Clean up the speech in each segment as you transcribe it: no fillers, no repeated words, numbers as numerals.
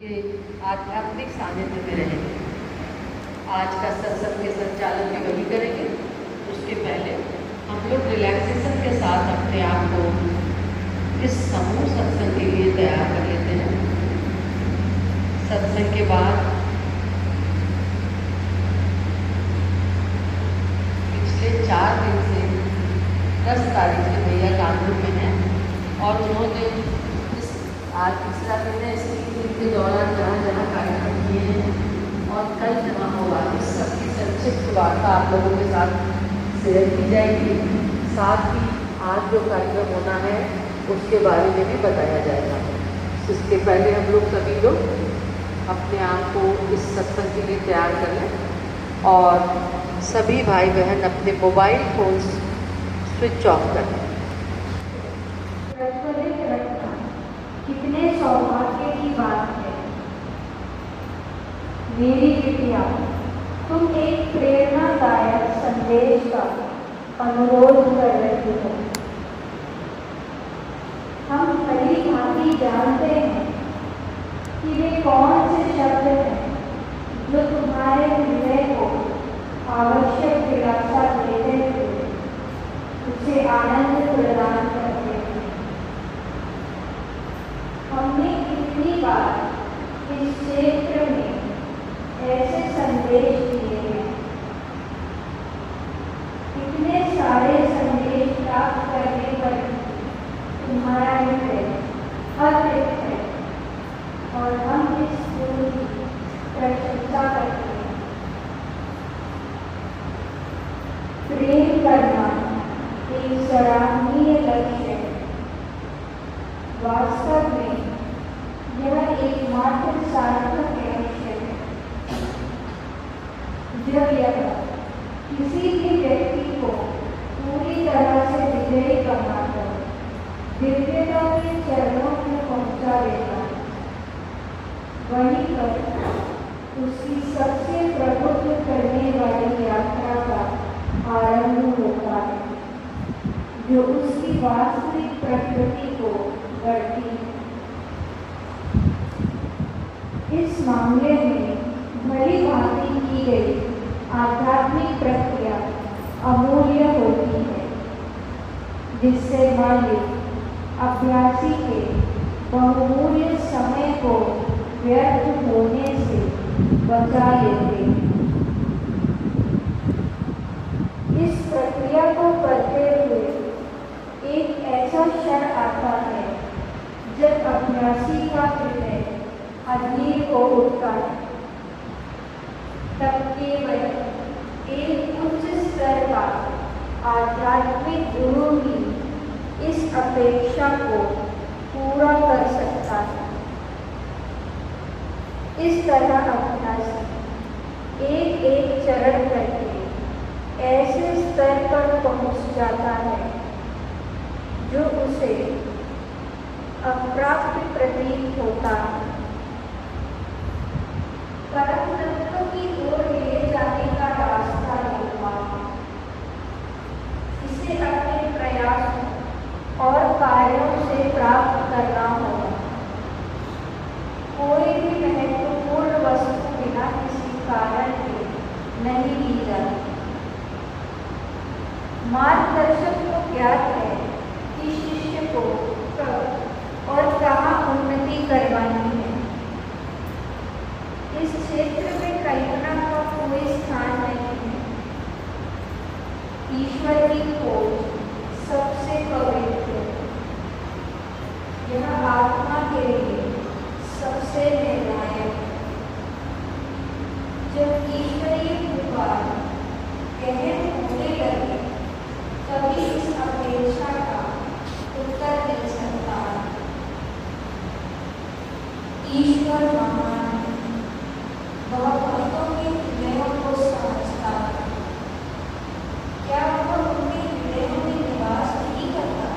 के आध्यात्मिक सानिध्य में रहेंगे। आज का सत्संग के संचालन भी वही करेंगे। उसके पहले हम लोग रिलैक्सेशन के साथ अपने आप को इस समूह सत्संग के लिए तैयार कर लेते हैं। सत्संग के बाद पिछले 4 दिन से 10 तारीख से भैया कानपुर में हैं और उन्होंने आज तीसरा दिन है। इस 3 दिन के दौरान जहाँ जहाँ कार्यक्रम किए हैं और कल जहाँ होगा, इस सबकी संक्षिप्त वार्ता आप लोगों के साथ शेयर की जाएगी। साथ ही आज जो कार्यक्रम होना है उसके बारे में भी बताया जाएगा। इसके पहले हम लोग सभी लोग अपने आप को इस सत्संग के लिए तैयार कर लें और सभी भाई बहन अपने मोबाइल फोन स्विच ऑफ कर लें। कितने सौभाग्य की बात है मेरी बिटिया, तुम एक प्रेरणादायक संदेश का अनुरोध कर रही हो। हम भली भांति जानते हैं कि वे कौन से शब्द हैं जो तुम्हारे हृदय को आवश्यक दिलासा देते हुए उसे आनंद प्रदान करते हैं। हमने कितनी बार इस क्षेत्र में ऐसे संदेश दिए हैं, कितने सारे संदेश प्राप्त करने पर तुम्हारा हृदय अतृप्त है और हम इस गुरु की प्रशंसा करते हैं। प्रेम करना एक सराहनीय लक्ष्य है। वास्तव में यह एकमात्र सार्थक लक्ष्य है जब यह किसी भी व्यक्ति को पूरी तरह से विजयी बनाकर दिव्यता के चरणों में पहुंचा देता है। वहीं पर उसकी सबसे प्रबुद्ध करने वाली यात्रा का आरंभ होता है, जो उसकी वास्तविक प्रकृति को बढ़ती है। इस मामले में भली भांति की गई आध्यात्मिक प्रक्रिया अमूल्य होती है, जिससे मालिक अभ्यासी के बहुमूल्य समय को व्यर्थ होने से बचा लेते हैं। इस प्रक्रिया को करते हुए एक ऐसा क्षण आता है जब अभ्यासी का हृदय अधीर हो उठता है। तब केवल एक उच्च स्तर का आध्यात्मिक गुरु ही इस अपेक्षा को पूरा कर सकता है। इस तरह अभ्यासी एक एक चरण करके ऐसे स्तर पर पहुंच जाता है जो उसे अप्राप्त प्रतीत होता है। परम तत्व की ओर ले जाने का रास्ता निर्माण, इसे अपने प्रयासों और कार्यों से प्राप्त करना होगा। कोई भी महत्वपूर्ण वस्तु बिना किसी कारण के नहीं ली जाती। मार्गदर्शक को ज्ञात है कि शिष्य को कब और कहाँ उन्नति करवानी है। इस क्षेत्र में कल्पना का कोई स्थान नहीं है। ईश्वर की खोज सबसे पवित्र है। यह आत्मा के लिए सबसे निर्णायक है। जब ईश्वरीय पुकार गहन होने लगे तभी इस अपेक्षा का उत्तर मिल सकता है। ईश्वर महान है, वह भक्तों के हृदयों को समझता है। क्या वह उनके हृदयों में निवास नहीं करता?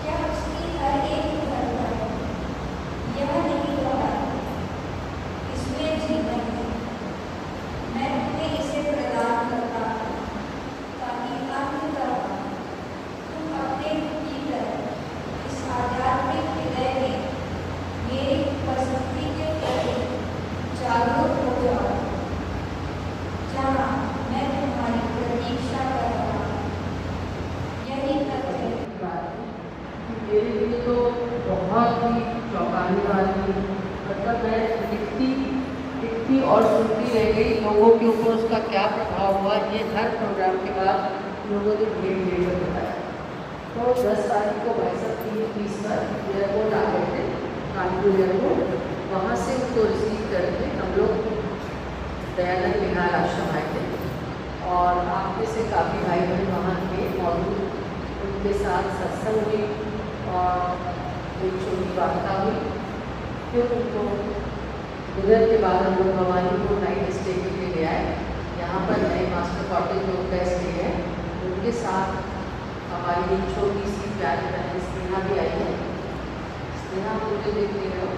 क्या उसकी हर एक धड़कन यह नहीं कहती, इसमें जीवन है, मैं तुम्हें इसे प्रदान करता हूँ ताकि अंततः तुम अपने भीतर इस आध्यात्मिक हृदय में मेरी उपस्थिति सुनती और सुनती रह गई, लोगों के ऊपर उसका क्या प्रभाव हुआ, ये हर प्रोग्राम के बाद लोगों ने धीरे धीरे बताया। तो 10 तारीख को भाई साहब 3:30 पर एयरपोर्ट आ गए थे, कानपुर एयरपोर्ट। वहाँ से उनको रिसीव करके हम लोग दयानंद विहार आश्रम आए थे और आप में से काफ़ी भाई बहन वहाँ के मौजूद, उनके साथ सत्संग हुई और एक छोटी वार्ता हुई। फिर उनको डिनर के बाद हम लोग भवानीपुर नाइट स्टे के लिए ले आए। यहाँ पर नए मास्टर कॉटेज में उनका स्टे है। उनके साथ हमारी एक छोटी सी प्यारी बहन स्नेहा भी आई है। स्नेहा मुझे देखते हो,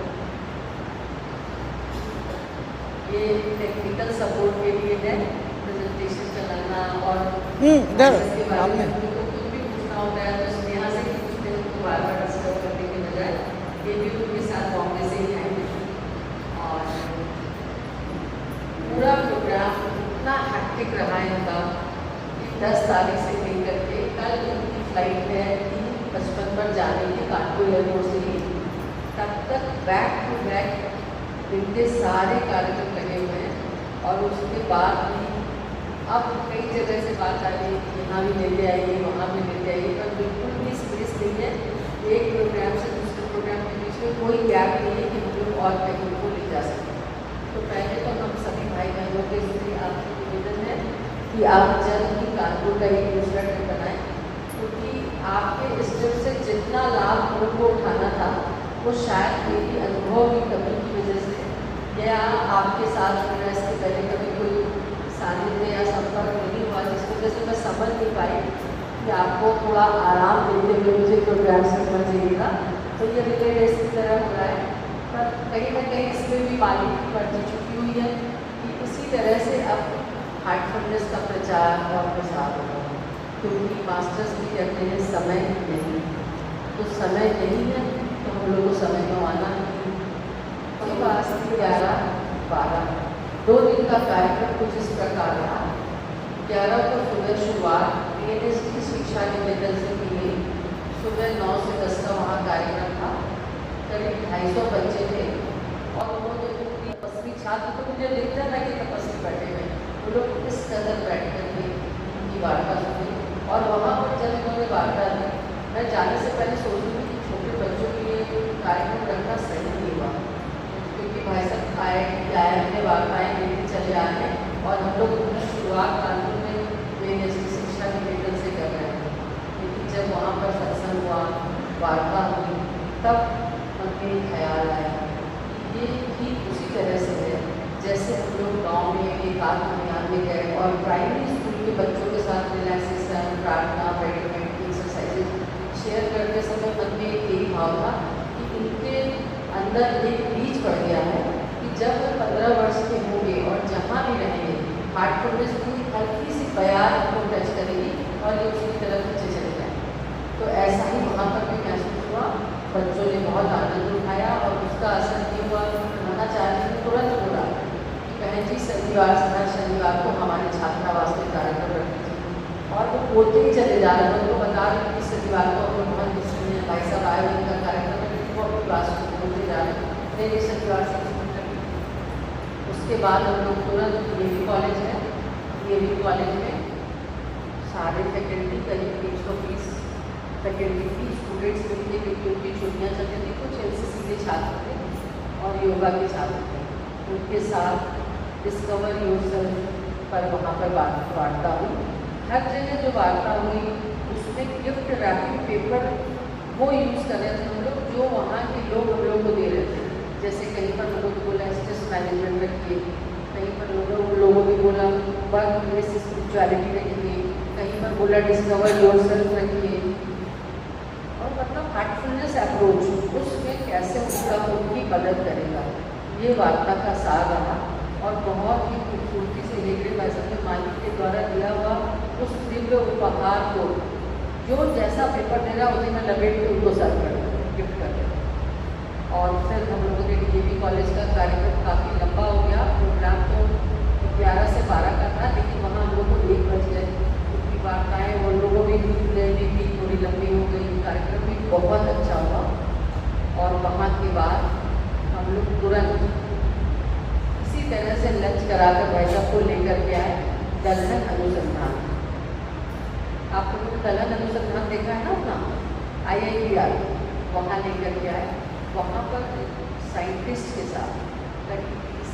ये टेक्निकल सपोर्ट के लिए है, प्रेजेंटेशन चलाना और इसके बारे में कुछ भी पूछना होता है तो स्नेहा से पूछते हैं, उनको बार बार डिस्टर्ब करने के बजाय। ये भी उनके साथ बॉम्बे से ही आएंगे और पूरा प्रोग्राम इतना हैक्टिक रहा इनका कि 10 तारीख से लेकर के कल उनकी फ्लाइट है 3:55 पर जाने की कानपुर एयरपोर्ट से ही, तब तक बैक टू बैक इनके सारे कार्यक्रम लगे हुए हैं। और उसके बाद भी अब कई जगह से बात आ रही है कि यहाँ भी लेते आइए, वहाँ भी लेते आइए, पर बिल्कुल भी स्पेस नहीं है। एक प्रोग्राम से दूसरे प्रोग्राम के बीच में कोई गैप नहीं है कि हम लोग और कहीं को ले जा सकें। तो पहले तो हम सभी भाई बहनों के लिए आपसे निवेदन है कि आप जल्द ही कानपुर का एक दूसरा ट्रिप बनाएं, क्योंकि आपके इस ट्रिप से जितना लाभ उनको उठाना था वो शायद मेरी अनुभव की कमी की वजह से या आपके साथ मेरा इसके पहले कभी कोई सानिध्य या संपर्क नहीं हुआ, जिस वजह से मैं समझ नहीं पाई कि आपको थोड़ा आराम देते हुए मुझे प्रोग्राम से करना चाहिए था। तो ये रिले रेस की तरह हो रहा है, पर कहीं ना कहीं इसमें भी मालिक की बढ़ती चुकी हुई है कि इसी तरह से अब हार्टफुलनेस का प्रचार और प्रसार होगा, क्योंकि मास्टर्स भी कहते हैं समय नहीं, तो समय नहीं है तो हम लोग को समय गंवाना नहीं। 11-12 2 दिन का कार्यक्रम कुछ इस प्रकार रहा। 11 को सुबह शुरुआत PNST की शिक्षा निवेदन से की गई। सुबह 9 से 10 का वहाँ कार्यक्रम था। करीब 250 बच्चे थे और उन्होंने पूरी तपस्वी छात्र, तो मुझे दिखता था कि तपस्वी बैठे हुए, वो लोग इस कदर बैठ करके उनकी वार्ता सुनी। और वहाँ पर जब उन्होंने वार्ता दी, मैं जाने से पहले सोच रही थी कि छोटे बच्चों के लिए कार्यक्रम रखना सही नहीं हुआ, क्योंकि भाई साहब आए अपने वार्ताएँ लेके चले आ रहे और हम लोग अपनी शुरुआत कानपुर में PNST शिक्षा निवेदन से कर रहे हैं। लेकिन जब वहाँ पर सत्संग हुआ, वार्ता हुई, तब मन में ख्याल आया ये ठीक उसी तरह से है जैसे हम लोग गाँव में एक आध अभियान में गए और प्राइमरी स्कूल के बच्चों के साथ रिलैक्सेशन, प्रार्थना, मेडिटेशन, एक्सरसाइजेज शेयर करते समय मन में यही भाव था कि इनके अंदर एक बीज पड़ गया है कि जब वो 15 वर्ष के होंगे और जहाँ भी रहेंगे हार्टफुलनेस की हल्की सी प्यार को टच करेगी और ये उसकी तरफ नीचे चले जाएंगे। तो ऐसा ही वहाँ पर भी महसूस हुआ, बच्चों ने बहुत आनंद उठाया और उसका असर ये हुआ महाचार्य ने तुरंत बोला कि बहन जी शनिवार को हमारे छात्रावास में कार्यक्रम रखते थे। और वो बोलते ही चले जा रहे थे, उनको बता रहे कि शनिवार को हम बहुत खुशी में भाई साहब आए उनका कार्यक्रम है, वो अपनी बात को बोलते जा रहे हैं, मेरे शनिवार से उसके बाद हम लोग तुरंत DAV कॉलेज है, DAV कॉलेज में सारे फैकल्टी करीब 120 फैकल्टी की स्टूडेंट्स मिलते, क्योंकि उनकी छुट्टियाँ चलती थी, कुछ NCC के छात्र थे और योगा के छात्र थे। उनके साथ डिस्कवर योरसेल्फ पर वहाँ पर वार्ता हुई। हर जगह जो वार्ता हुई उसमें गिफ्ट रैपिंग पेपर वो यूज़ कर रहे थे हम लोग, जो वहाँ के लोग हम लोग को दे रहे थे। जैसे कहीं पर लोगों को बोला स्ट्रेस मैनेजमेंट रखिए, कहीं पर लोगों ने बोला वर्क प्लेस स्पिरिचुअलिटी रखिए, कहीं पर बोला डिस्कवर योरसेल्फ रखिए। और मतलब हार्टफुलनेस अप्रोच उसमें कैसे उसका उनकी मदद करेगा, ये वार्ता का सार रहा। और बहुत ही खूबसूरती से हेगड़े भाई मालिक के द्वारा दिया हुआ उस दिव्य उपहार को जो जैसा पेपर दे रहा उसी में लपेट के उनको सर्व कर गिफ्ट कर देते। और फिर हम लोगों ने DAV कॉलेज का कार्यक्रम काफ़ी लंबा हो गया। प्रोग्राम तो 11 से 12 का था, लेकिन वहाँ हम लोग को 1 बज गए, क्योंकि वार्ताएँ वो लोगों में भी थोड़ी लंबी हो गई। कार्यक्रम भी बहुत अच्छा हुआ और वहाँ के बाद हम लोग तुरंत इसी तरह से कराकर भाई साहब को लेकर के आए दलहन अनुसंधान। आप लोगों ने दलहन अनुसंधान देखा है ना अपना IITR, वहाँ लेकर के आए। वहाँ पर साइंटिस्ट के साथ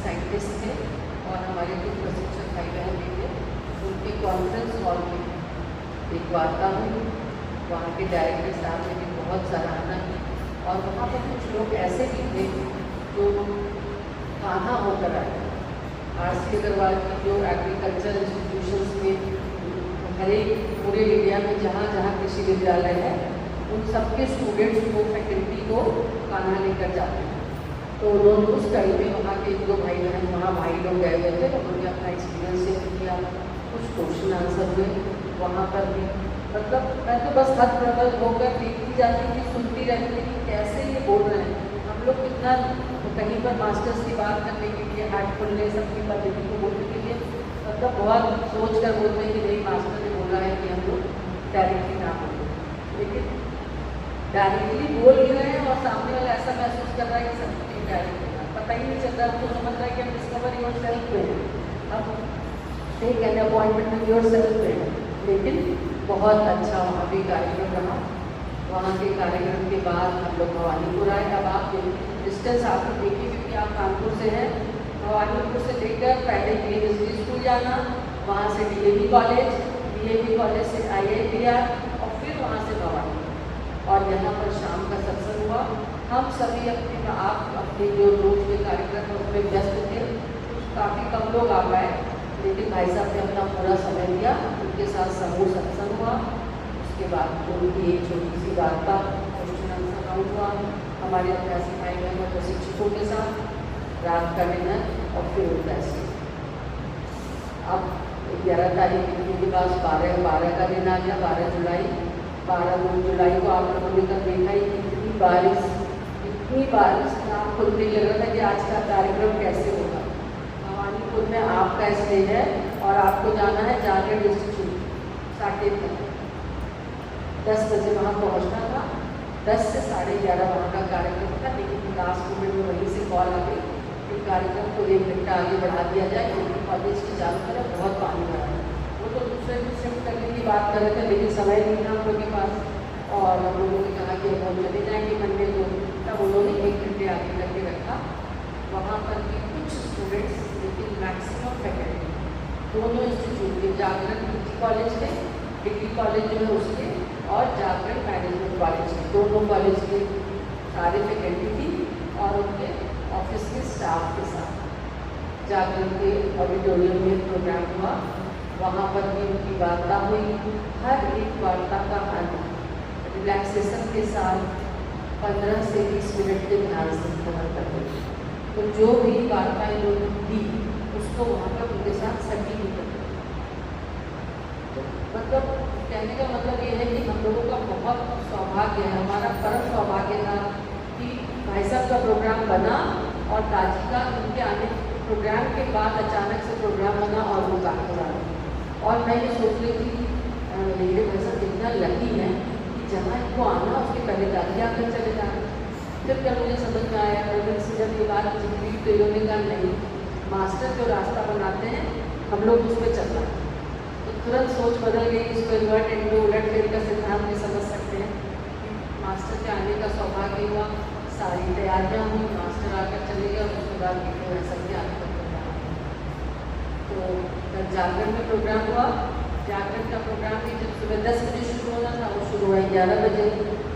साइंटिस्ट थे और हमारे कुछ प्रशिक्षक भाई बहन भी थे। उनके कॉन्फ्रेंस हॉल में एक वार्ता हुई, वहाँ के डायरेक्टर साहब ने भी बहुत सराहना की। और वहाँ पर कुछ लोग ऐसे भी थे जो कान्हा होकर आए। RC अग्रवाल की जो एग्रीकल्चर इंस्टीट्यूशंस में हर एक पूरे इंडिया में जहाँ जहाँ कृषि विद्यालय है, उन सबके स्टूडेंट्स को, फैकल्टी को कान्हा लेकर जाते हैं। तो उन्होंने उस टाइम में वहाँ के 1-2 भाई बहन, वहाँ भाई लोग गए हुए थे, उन्होंने अपना एक्सपीरियंस शेयर किया। कुछ क्वेश्चन आंसर हुए वहाँ पर भी। मतलब मैं तो बस हद होकर देखती जाती थी, सुनती रहती थी कि कैसे ये बोल रहे हैं। हम लोग कितना कहीं पर मास्टर्स की बात करने के लिए, हार्टफुलनेस अपनी पद्धति को बोलने के लिए मतलब बहुत सोच कर बोलते हैं कि नहीं, मास्टर ने बोला है कि हम लोग डायरेक्टली ना बोलें। लेकिन डायरेक्टली बोल भी रहे हैं और सामने वाला ऐसा महसूस कर रहा है कि सब कुछ डायरेक्टली पता ही नहीं चल रहा। हमको समझ रहा है कि हम डिस्कवर योर सेल्फ पे हैं, हम take an appointment with your self पे हैं। लेकिन बहुत अच्छा वहाँ भी कार्यक्रम रहा। वहाँ के कार्यक्रम के बाद हम लोग भवानीपुर आए। अब आप डिस्टेंस आपको देखिए, क्योंकि आप कानपुर से हैं। भवानीपुर से लेकर पहले यूनिवर्सिटी स्कूल जाना, वहाँ से DAV कॉलेज, DAV कॉलेज से IITR और फिर वहाँ से भवानी। और यहाँ पर शाम का सत्संग हुआ। हम सभी अपने जो रोज के कार्यक्रम है उसमें व्यस्त थे, काफ़ी कम लोग आ पाए, लेकिन भाई साहब ने अपना पूरा समय दिया। उनके साथ समूह सत्संग हुआ। उसके बाद उनकी एक छोटी सी वार्ता, क्वेश्चन आंसर राउंड हुआ हमारे अभ्यासी भाई बहनों प्रशिक्षकों के साथ, रात का डिनर और फिर उदासी। अब 11 तारीख के पास 12 का दिन आ गया, 12 जुलाई। 12 जुलाई को आप लोगों ने कल देखा ही, इतनी बारिश नाम खुद नहीं लग रहा था कि आज का कार्यक्रम कैसे होगा। भवानीपुर में आपका स्टेज है और आपको जाना है जागरण इंस्टीट्यूट 11:30। 10 बजे वहाँ पहुँचना था। 10 से 11:30 वहाँ का कार्यक्रम था, लेकिन लास्ट मोमेंट में वहीं से कॉल आ गई कि कार्यक्रम को 1 घंटा आगे बढ़ा दिया जाए, क्योंकि कॉलेज के चारों तरफ बहुत पानी आ रहा है। वो तो दूसरे भी शिफ्ट करने की बात कर रहे थे, लेकिन समय नहीं था हम लोग के पास। और हम लोगों ने कहा कि हम चले जाएंगे मंडे को, तब उन्होंने 1 घंटे आगे करके रखा। वहाँ पर भी कुछ स्टूडेंट्स, लेकिन मैक्सिमम फैकल्टी दोनों इंस्टीट्यूट के, जागरण डिग्री कॉलेज के, डिग्री कॉलेज जो है उसके, और जागरण मैनेजमेंट कॉलेज के, दोनों कॉलेज के सारे फैकल्टी थी और उनके ऑफिस के स्टाफ के साथ जागरण के ऑडिटोरियम में प्रोग्राम हुआ। वहाँ पर भी उनकी वार्ता हुई। हर एक वार्ता का अंत रिलैक्सेशन के साथ 15 से 20 मिनट के ध्यान से खत्म कर दें। तो जो भी वार्ता इन्होंने दी उसको वहाँ पर उनके साथ सभी भी कर। मतलब कहने का मतलब ये है कि हम लोगों का बहुत सौभाग्य है, हमारा परम सौभाग्य था कि भाई साहब का प्रोग्राम बना और दादी का उनके आने प्रोग्राम के बाद अचानक से प्रोग्राम बना और वो काफ़ी रहा। और मैं ये सोच रही थी मेरे भाई साहब इतना लकी है कि जहाँ इनको आना उसके पहले दादी आकर चले जाना। जब क्या मुझे समझ में आया, से जब ये बात जितनी तो इन्होंने कहा नहीं, मास्टर जो रास्ता बनाते हैं हम लोग उस पर चलना। तो तुरंत सोच बदल गई। इसको इन्वर्ट इंटू उलट फेर का सिद्धांत भी समझ सकते हैं कि मास्टर के आने का सौभाग्य हुआ, सारी तैयारियाँ हुई, मास्टर आकर चले गए और उसके बाद सबके आने का प्रोग्राम। तो कल जागरण में प्रोग्राम हुआ। जागरण का प्रोग्राम भी जब सुबह 10 बजे शुरू होना था वो शुरू हुआ 11 बजे,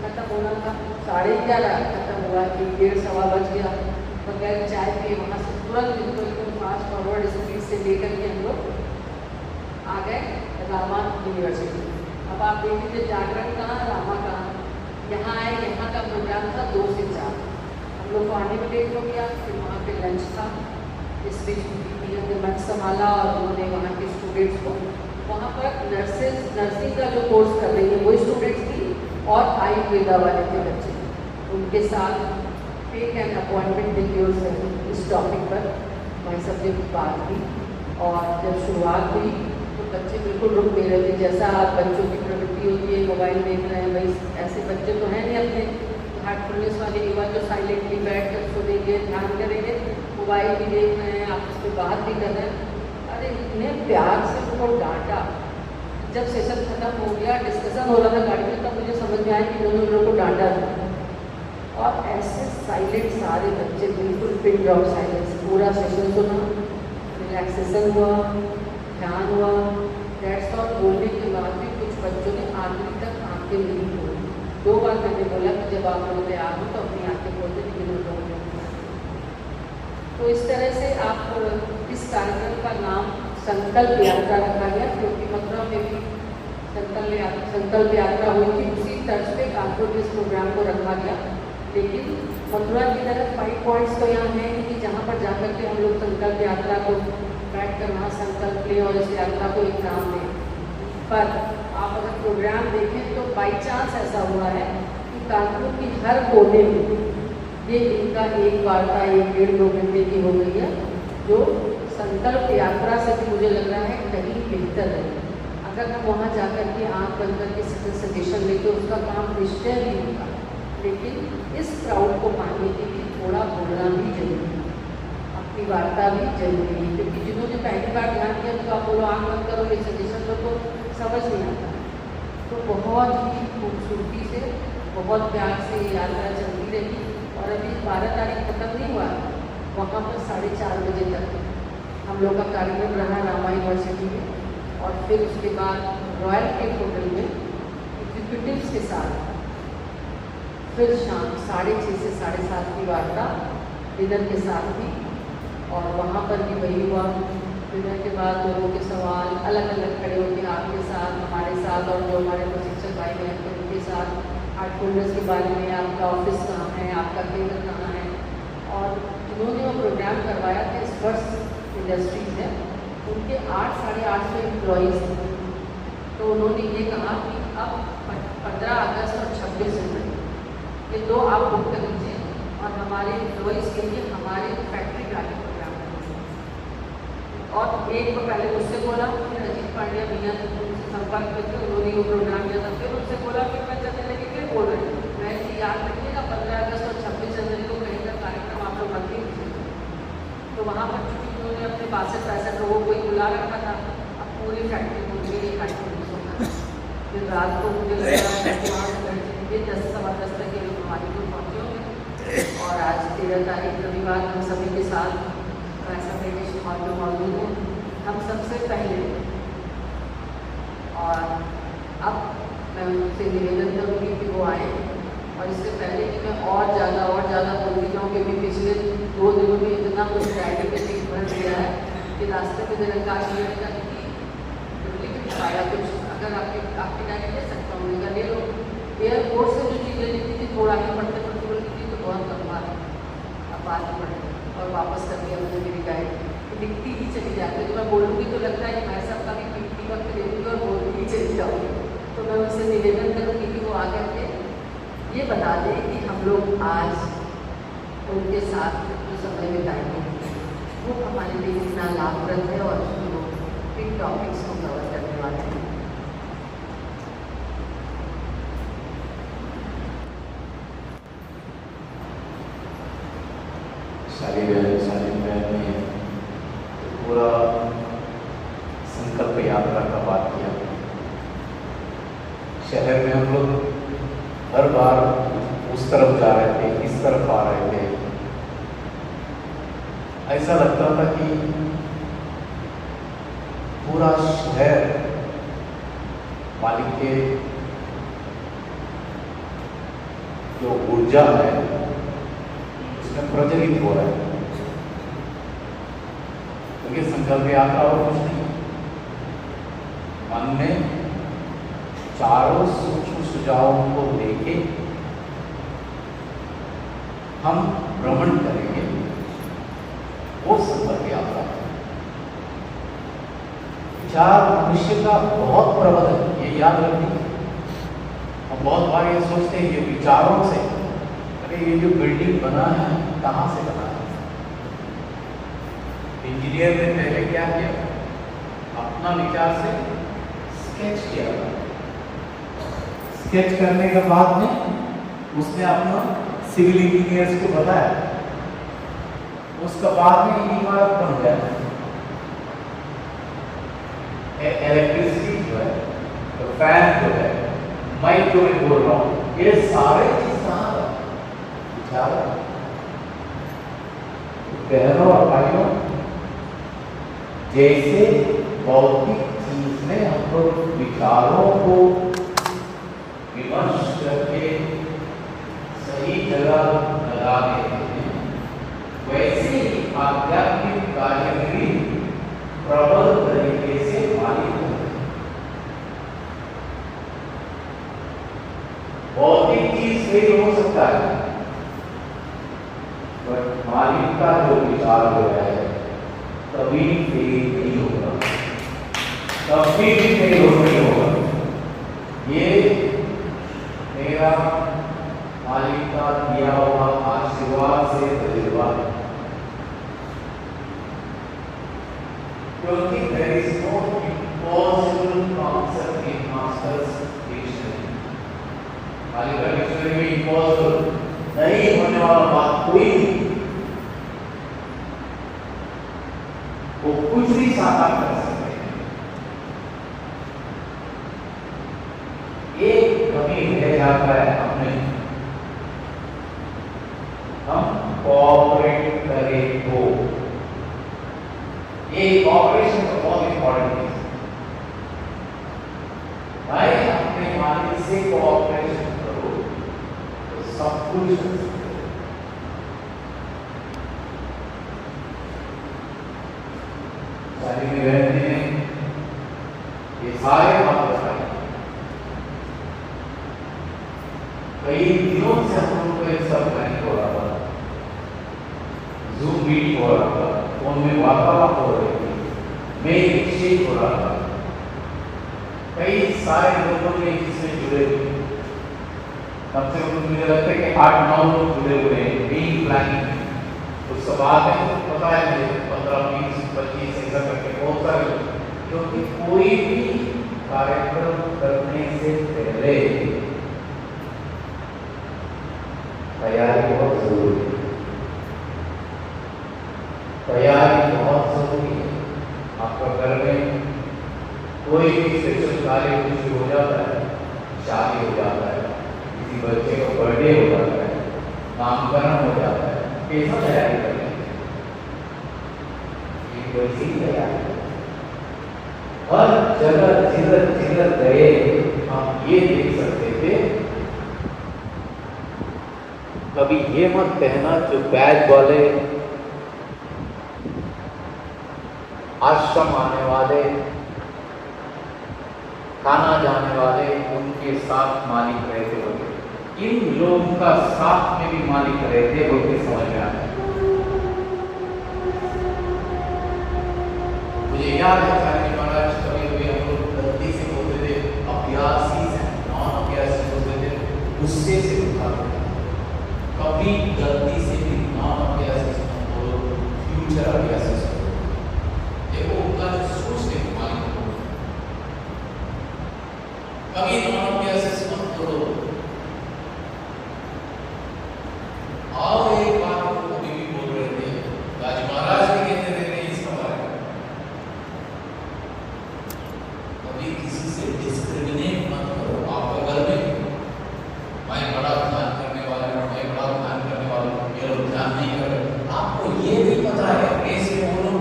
खत्म होना था 11:30, खत्म हुआ 1:30-1:15 बज गया। बगैर चाय पिए वहाँ से तुरंत इनको एकदम फास्ट फॉरवर्ड स्पीड से लेकर के हम लोग आ गए रामा यूनिवर्सिटी। अब आप देख लीजिए जागरण कहाँ, रामा कहाँ। यहाँ आए, यहाँ का प्रोग्राम था 2 से 4। हम लोग को आने में लेट हो गया। फिर वहाँ पे लंच था। इस बीच ने मंच संभाला और उन्होंने वहाँ के स्टूडेंट्स को, वहाँ पर नर्सिंग का जो कोर्स कर रही है वही स्टूडेंट्स थी और आयुर्वेदा वाले थे बच्चे। उनके साथ take an appointment with yourself इस टॉपिक पर हमारी सबसे बात की। और जब शुरुआत हुई तो बच्चे बिल्कुल रुक नहीं रहे थे। जैसा आप बच्चों की प्रवृत्ति होती है, मोबाइल देख रहे हैं, भाई ऐसे बच्चे तो हैं नहीं अपने हार्टफुलनेस वाले युवा जो साइलेंटली बैठ कर सुनेंगे, ध्यान करेंगे, वो मोबाइल भी देख रहे हैं, आपस में बात भी कर रहे हैं। अरे इतने प्यार से उनको डांटा। जब सेशन खत्म हो गया, डिस्कशन हो रहा था गाड़ी में, तब मुझे समझ में आया कि उन्होंने लोगों को डांटा था। और ऐसे साइलेंट सारे बच्चे, बिल्कुल पिन ड्रॉप साइलेंस, पूरा सेशन सुना, रिलैक्सेशन हुआ, ध्यान हुआ, दैट्स ऑल बोलने के बाद भी कुछ बच्चों ने आखिरी तक आंखें नहीं खोली। 2 बार मैंने बोला कि जब आप लोग तैयार हो तो अपनी आंखें खोलते, लेकिन उन लोगों ने नहीं खोली। तो इस तरह से आप इस कार्यक्रम का नाम संकल्प यात्रा रखा गया, क्योंकि मथुरा में भी संकल्प यात्रा हुई थी। उसी तर्ज पे कानपुर में इस प्रोग्राम को रखा गया। लेकिन मथुरा की तरफ 5 पॉइंट्स तो यहाँ हैं कि जहाँ पर जाकर के हम लोग संकल्प यात्रा को बैठ कर वहाँ संकल्प लें और इस यात्रा को एक नाम दें। पर आप अगर प्रोग्राम देखें तो बाई चांस ऐसा हुआ है कि कानपुर की हर कोने में ये इनका एक वार्ता 1-1.5-2 घंटे की हो गई है, जो संकल्प यात्रा से भी मुझे लग रहा है कहीं बेहतर है। अगर हम वहाँ जाकर के आँख बंद करके सजेशन लेते उसका काम निश्चय नहीं होगा। लेकिन इस क्राउड को पाने के लिए थोड़ा बोलना भी जरूरी है, अपनी वार्ता भी जरूरी है। क्योंकि जिन्होंने पहली बार ध्यान दिया तो आप बोलो आँख बंद करो, ये सजेशन लो, तो समझ नहीं आता। तो बहुत ही खूबसूरती से, बहुत प्यार से ये यात्रा चलती रही। और अभी 12 तारीख खत्म नहीं हुआ, वहाँ पर 4:30 बजे तक हम लोग का कार्यक्रम रहा रामा यूनिवर्सिटी में। और फिर उसके बाद रॉयल केप होटल में एग्जीक्यूटिव्स के साथ फिर शाम 6:30 से 7:30 की वार्ता डिनर के साथ थी। और वहाँ पर भी वही हुआ। डिनर के बाद लोगों के सवाल अलग अलग खड़े होकर आपके साथ, हमारे साथ और जो हमारे प्रशिक्षक भाई बहन थे उनके साथ हार्टफुलनेस के बारे में, आपका ऑफिस कहाँ है, आपका केंद्र कहाँ है। और जिन्होंने वो प्रोग्राम करवाया था स्पर्श इंडस्ट्रीज है, उनके 8-850 एम्प्लॉयज़ थे। तो उन्होंने ये कहा कि अब 15 अगस्त और 26 जनवरी ये 2 आप बुक कर लीजिए और हमारे एम्प्लॉयज़ के लिए हमारे फैक्ट्री का प्रोग्राम करेंगे। और एक को पहले मुझसे बोला, फिर अजीत पांड्या भैया ने उनसे संपर्क करके उन्होंने वो प्रोग्राम किया था। फिर उनसे बोला, फिर मैं चलने लगी, फिर बोल रही हूँ मैं कि याद रखिएगा 15 अगस्त और 26 जनवरी को कहीं का कार्यक्रम आप लोग रख लीजिए। तो वहाँ पर चूँकि उन्होंने अपने 62-65 लोगों को ही बुला रखा था, अब पूरी फैक्ट्री पहुँच गई 1:30 होगा। फिर रात को मुझे लग रहा है कि वहाँ से 10-10 तक ये लोग हमारी को पहुँचे होंगे। और आज 13 तारीख रविवार हम सभी के साथ ऐसा मेडिटेशन हॉल में मौजूद हैं, हम सबसे पहले। और अब मैं उनसे निवेदन करूँगी कि वो आए। और इससे पहले कि मैं और ज़्यादा बोलती जाऊँ, क्योंकि पिछले 2 दिनों में इतना कुछ डायबिटीज भर दिया है कि रास्ते में निरंकाश लेने का लिख नहीं पाया कुछ। अगर आपकी डायरी ले सकता हूँ, उनका ले लो। एयरपोर्ट से जो चीज़ें लिखी थी थोड़ा आगे पढ़ते लिखी थी तो बहुत लंबा है, अब बाद में पढ़े और वापस कर दिया मुझे मेरी डायरी। लिखती ही चली जाती है, तो मैं बोलूँगी तो लगता है कि मैं सबका भी कीमती वक्त ले लूँगी और बोलती ही चली जाऊँगी। तो मैं उनसे निवेदन करूँगी कि वो आकर के ये बता दें कि हम लोग आज उनके साथ जो समय बिताएंगे वो हमारे लिए कितना लाभप्रद है और उसमें वो किन टॉपिक्स को कवर करने वाले हैं। सारी में पूरा संकल्प यात्रा का बात किया। शहर में हम लोग हर बार उस तरफ जा रहे थे, इस तरफ आ रहे थे। ऐसा लगता था कि पूरा शहर मालिक के जो ऊर्जा है उसमें प्रज्वलित हो रहा है। क्योंकि संकल्प यात्रा और कुछ नहीं, मन में चारों सूक्ष्म सुझावों को लेके हम भ्रमण करेंगे, वो संकल्प यात्रा है। विचार मनुष्य का बहुत प्रबल है, ये याद रखिए। हम बहुत बार ये सोचते हैं ये विचारों से, अरे ये जो बिल्डिंग बना है कहाँ से बना है। इंजीनियर ने पहले क्या किया, अपना विचार से स्केच किया। स्केच करने के बाद में उसने अपना सिविल इंजीनियर्स को बताया। उसका बाद में ये इमारत बन जाए। इलेक्ट्रिसिटी जो है, तो फैन जो है, मैं जो भी बोल रहा हूँ, ये सारे चीज कहाँ है? विचार। बहनों और भाइयों, जैसे भौतिक चीज में हम लोग विचारों को विमर्श करके सही जगह लगा देते हैं, वैसे ही आध्यात्मिक कार्य में भी प्रबल तरीके से मालिक होते हैं। भौतिक चीज फेल हो सकता है, पर मालिक का जो विचार हो रहा है कभी फेल नहीं होगा, कभी भी फेल नहीं होगा। ये मेरा मालिक का दिया हुआ आशीर्वाद से तजुर्बा है, क्योंकि there is no impossible concept in Master's dictionary। मालिक का डिक्शनरी में impossible नहीं होने वाला बात कोई नहीं, वो कुछ भी साकार कर सकते हैं। एक कमी रह जाता है अपने, हम कोऑपरेट करें तो ये कोऑपरेशन तो बहुत इंपॉर्टेंट है। भाई अपने मालिक से कोऑपरेशन करो तो सब कुछ हो सकता है। शादी में रहते हैं, ये सारे बात बताए। कई दिनों से हम लोग को एक सब प्लानिंग हो रहा था, जूम मीटिंग हो रहा था, फोन में वार्तालाप हो रही थी, मेल एक्सचेंज हो रहा था, कई सारे लोगों ने इसमें जुड़े हुए। कम से कम मुझे लगता है कि 8-9 लोग जुड़े हुए हैं मीटिंग प्लानिंग। उसके बाद में पता है मुझे 15, 20, 25 ऐसा करके बहुत सारे लोग, क्योंकि कोई भी कार्यक्रम करने से पहले तैयारी बहुत जरूरी है। तैयारी बहुत जरूरी है। आपका घर में कोई भी स्पेशल कार्य कुछ हो जाता है, शादी हो जाता है, किसी बच्चे का बर्थडे हो जाता है, नामकरण हो जाता है, कैसा तैयारी करें? वैसी तैयारी हर जगह जिधर गए हम ये देख सकते थे, कभी ये मत कहना जो बैज वाले आश्रम आने वाले, खाना जाने वाले, उनके साथ मालिक रहते होंगे, इन लोगों का साथ में भी मालिक रहते होंगे। समझ में आता है। मुझे याद है चार्य महाराज कभी हम लोग गलती से बोलते थे, अभ्यासी से नॉन अभ्यासी बोलते थे, गुस्से से उठाते थे। कभी गलती से भी नॉन अभ्यासी से बोलो, फ्यूचर अभ्यासी से बोलो। देखो उनका जो सोच है मालिक को, कभी नॉन अभ्यासी से मत बोलो। और एक बात को कभी भी बोल रहे थे, राज महाराज भी कहते रहते हैं इसका बारे में, कभी किसी से डिस्क्रिमिनेट मत करो। आपका घर में मैं बड़ा ध्यान करने वाला हूँ, मैं बड़ा ध्यान करने वाला हूँ, ये लोग ध्यान नहीं कर रहे। आपको ये भी पता है कैसे वो लोग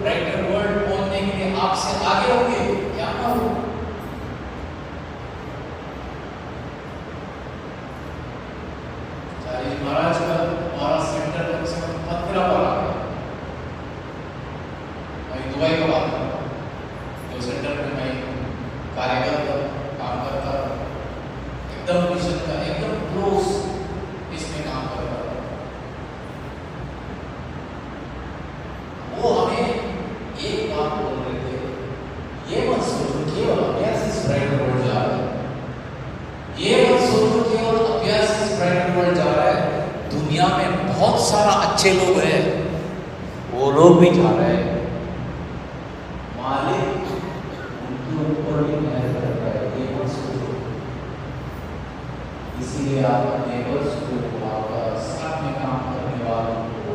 राइटर वर्ल्ड पहुंचने के लिए आपसे आगे होंगे, क्या करो? चार्य महाराज का हमारा सेंटर कम से कम 15 पर आ गया। मैं दुबई का बात कर रहा हूँ, जो सेंटर में मैं कार्यरत काम करता, एकदम मिशन का एकदम क्लोज इसमें काम कर रहा था। वो हमें एक बात बोल रहे थे, ये मत सोचो केवल अभ्यास इस ब्राइट वर्ल्ड जा रहा है, ये मत सोचो केवल अभ्यास इस ब्राइट वर्ल्ड जा रहा है। दुनिया में बहुत सारा अच्छे लोग हैं, वो लोग भी जा रहे हैं। मालिक उनके ऊपर भी मेहर कर रहा है, ये मत सोचो। इसीलिए आप नेबर्स को, आपका साथ में काम करने वालों को,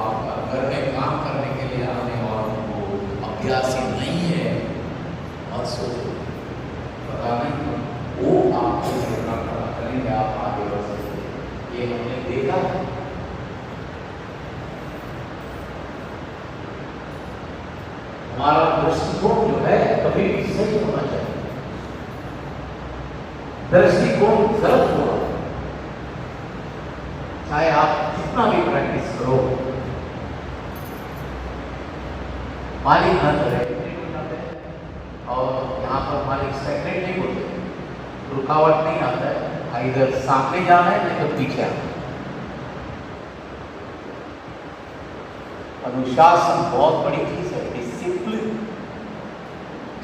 आपका घर में काम करने के लिए आने वालों को अभ्यासी नहीं है, मत सोचो, पता नहीं वो आपको कितना खड़ा करेंगे, आप आगे बढ़ सकते। ये हमने देखा है। हमारा दृष्टिकोण जो है कभी भी सही होना चाहिए। दृष्टिकोण गलत हुआ, चाहे आप कितना भी प्रैक्टिस करो, मालिक न करे और यहाँ पर मालिक स्टैग्नेट नहीं होते, रुकावट नहीं आता है, इधर सामने जाना है नहीं तो पीछे आना है। अनुशासन बहुत बड़ी चीज है, डिसिप्लिन।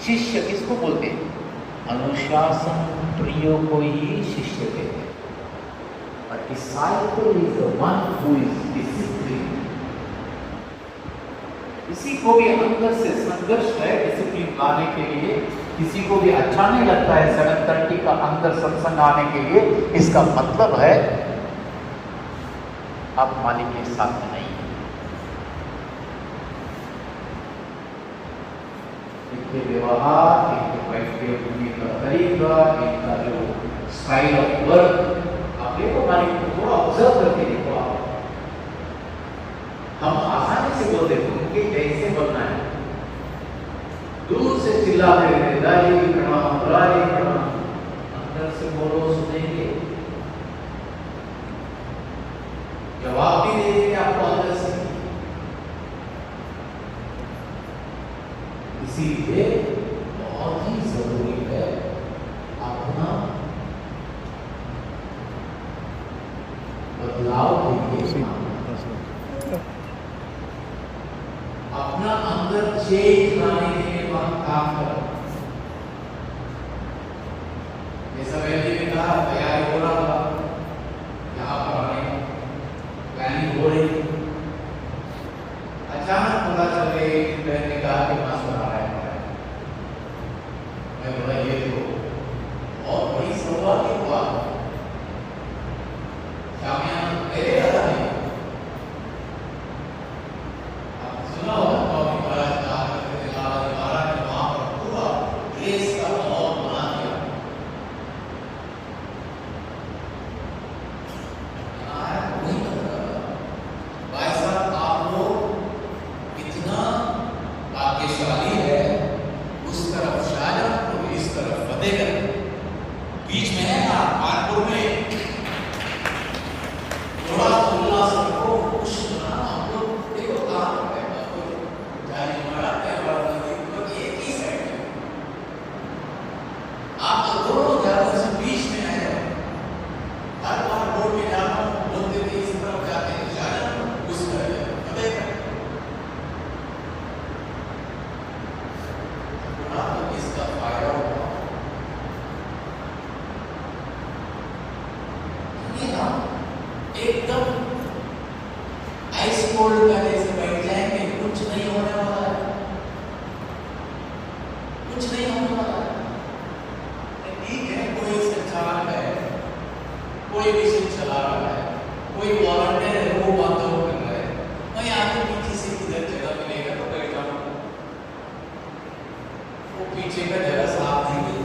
शिष्य किसको बोलते हैं? अनुशासन प्रियो को ही शिष्य कहते हैं। But disciple is the one who is disciplined. किसी को भी अंदर से संघर्ष है डिसिप्लिन लाने के लिए, किसी को भी अच्छा नहीं लगता है 7:30 का अंदर सत्संग आने के लिए, इसका मतलब है आप मालिक के साथ में नहीं है। इनके व्यवहार, इनके बैठने उठने का तरीका, इनका जो स्टाइल ऑफ वर्क, आप देखो मालिक को थोड़ा ऑब्जर्व करके देखो। आप हम आसानी से बोलते हैं उनके कैसे बोलना है, दूर से चिल्लाते रहते दाई प्रणाम राई प्रणाम, अंदर से बोलो सुनेंगे, जवाब भी दे देंगे आपको अंदर से। इसीलिए बहुत ही जरूरी है अपना बदलाव के लिए अपना अंदर चेंज लाने के लिए काम करो। जैसा मैंने भी कहा, तैयारी हो रहा था, यहाँ पर आने प्लानिंग हो रही थी, अचानक पता चल रही बहन ने कहा कि मास्टर आ रहा है। मैं बोला ये तो बहुत बड़ी सौभाग्य हुआ, मेरे दादा ने सुना होगा एकदम आइस कोल्ड का जैसे बैठ जाएंगे, कुछ नहीं होने वाला है, कुछ नहीं होने वाला है। ठीक है, कोई संचालक है, कोई मिशन चला रहा है, कोई वॉलंटियर है, वो बातों कर रहा है, मैं आगे पीछे से किधर जगह मिलेगा तो बैठ जाऊंगा, वो पीछे का जगह साफ नहीं मिलता।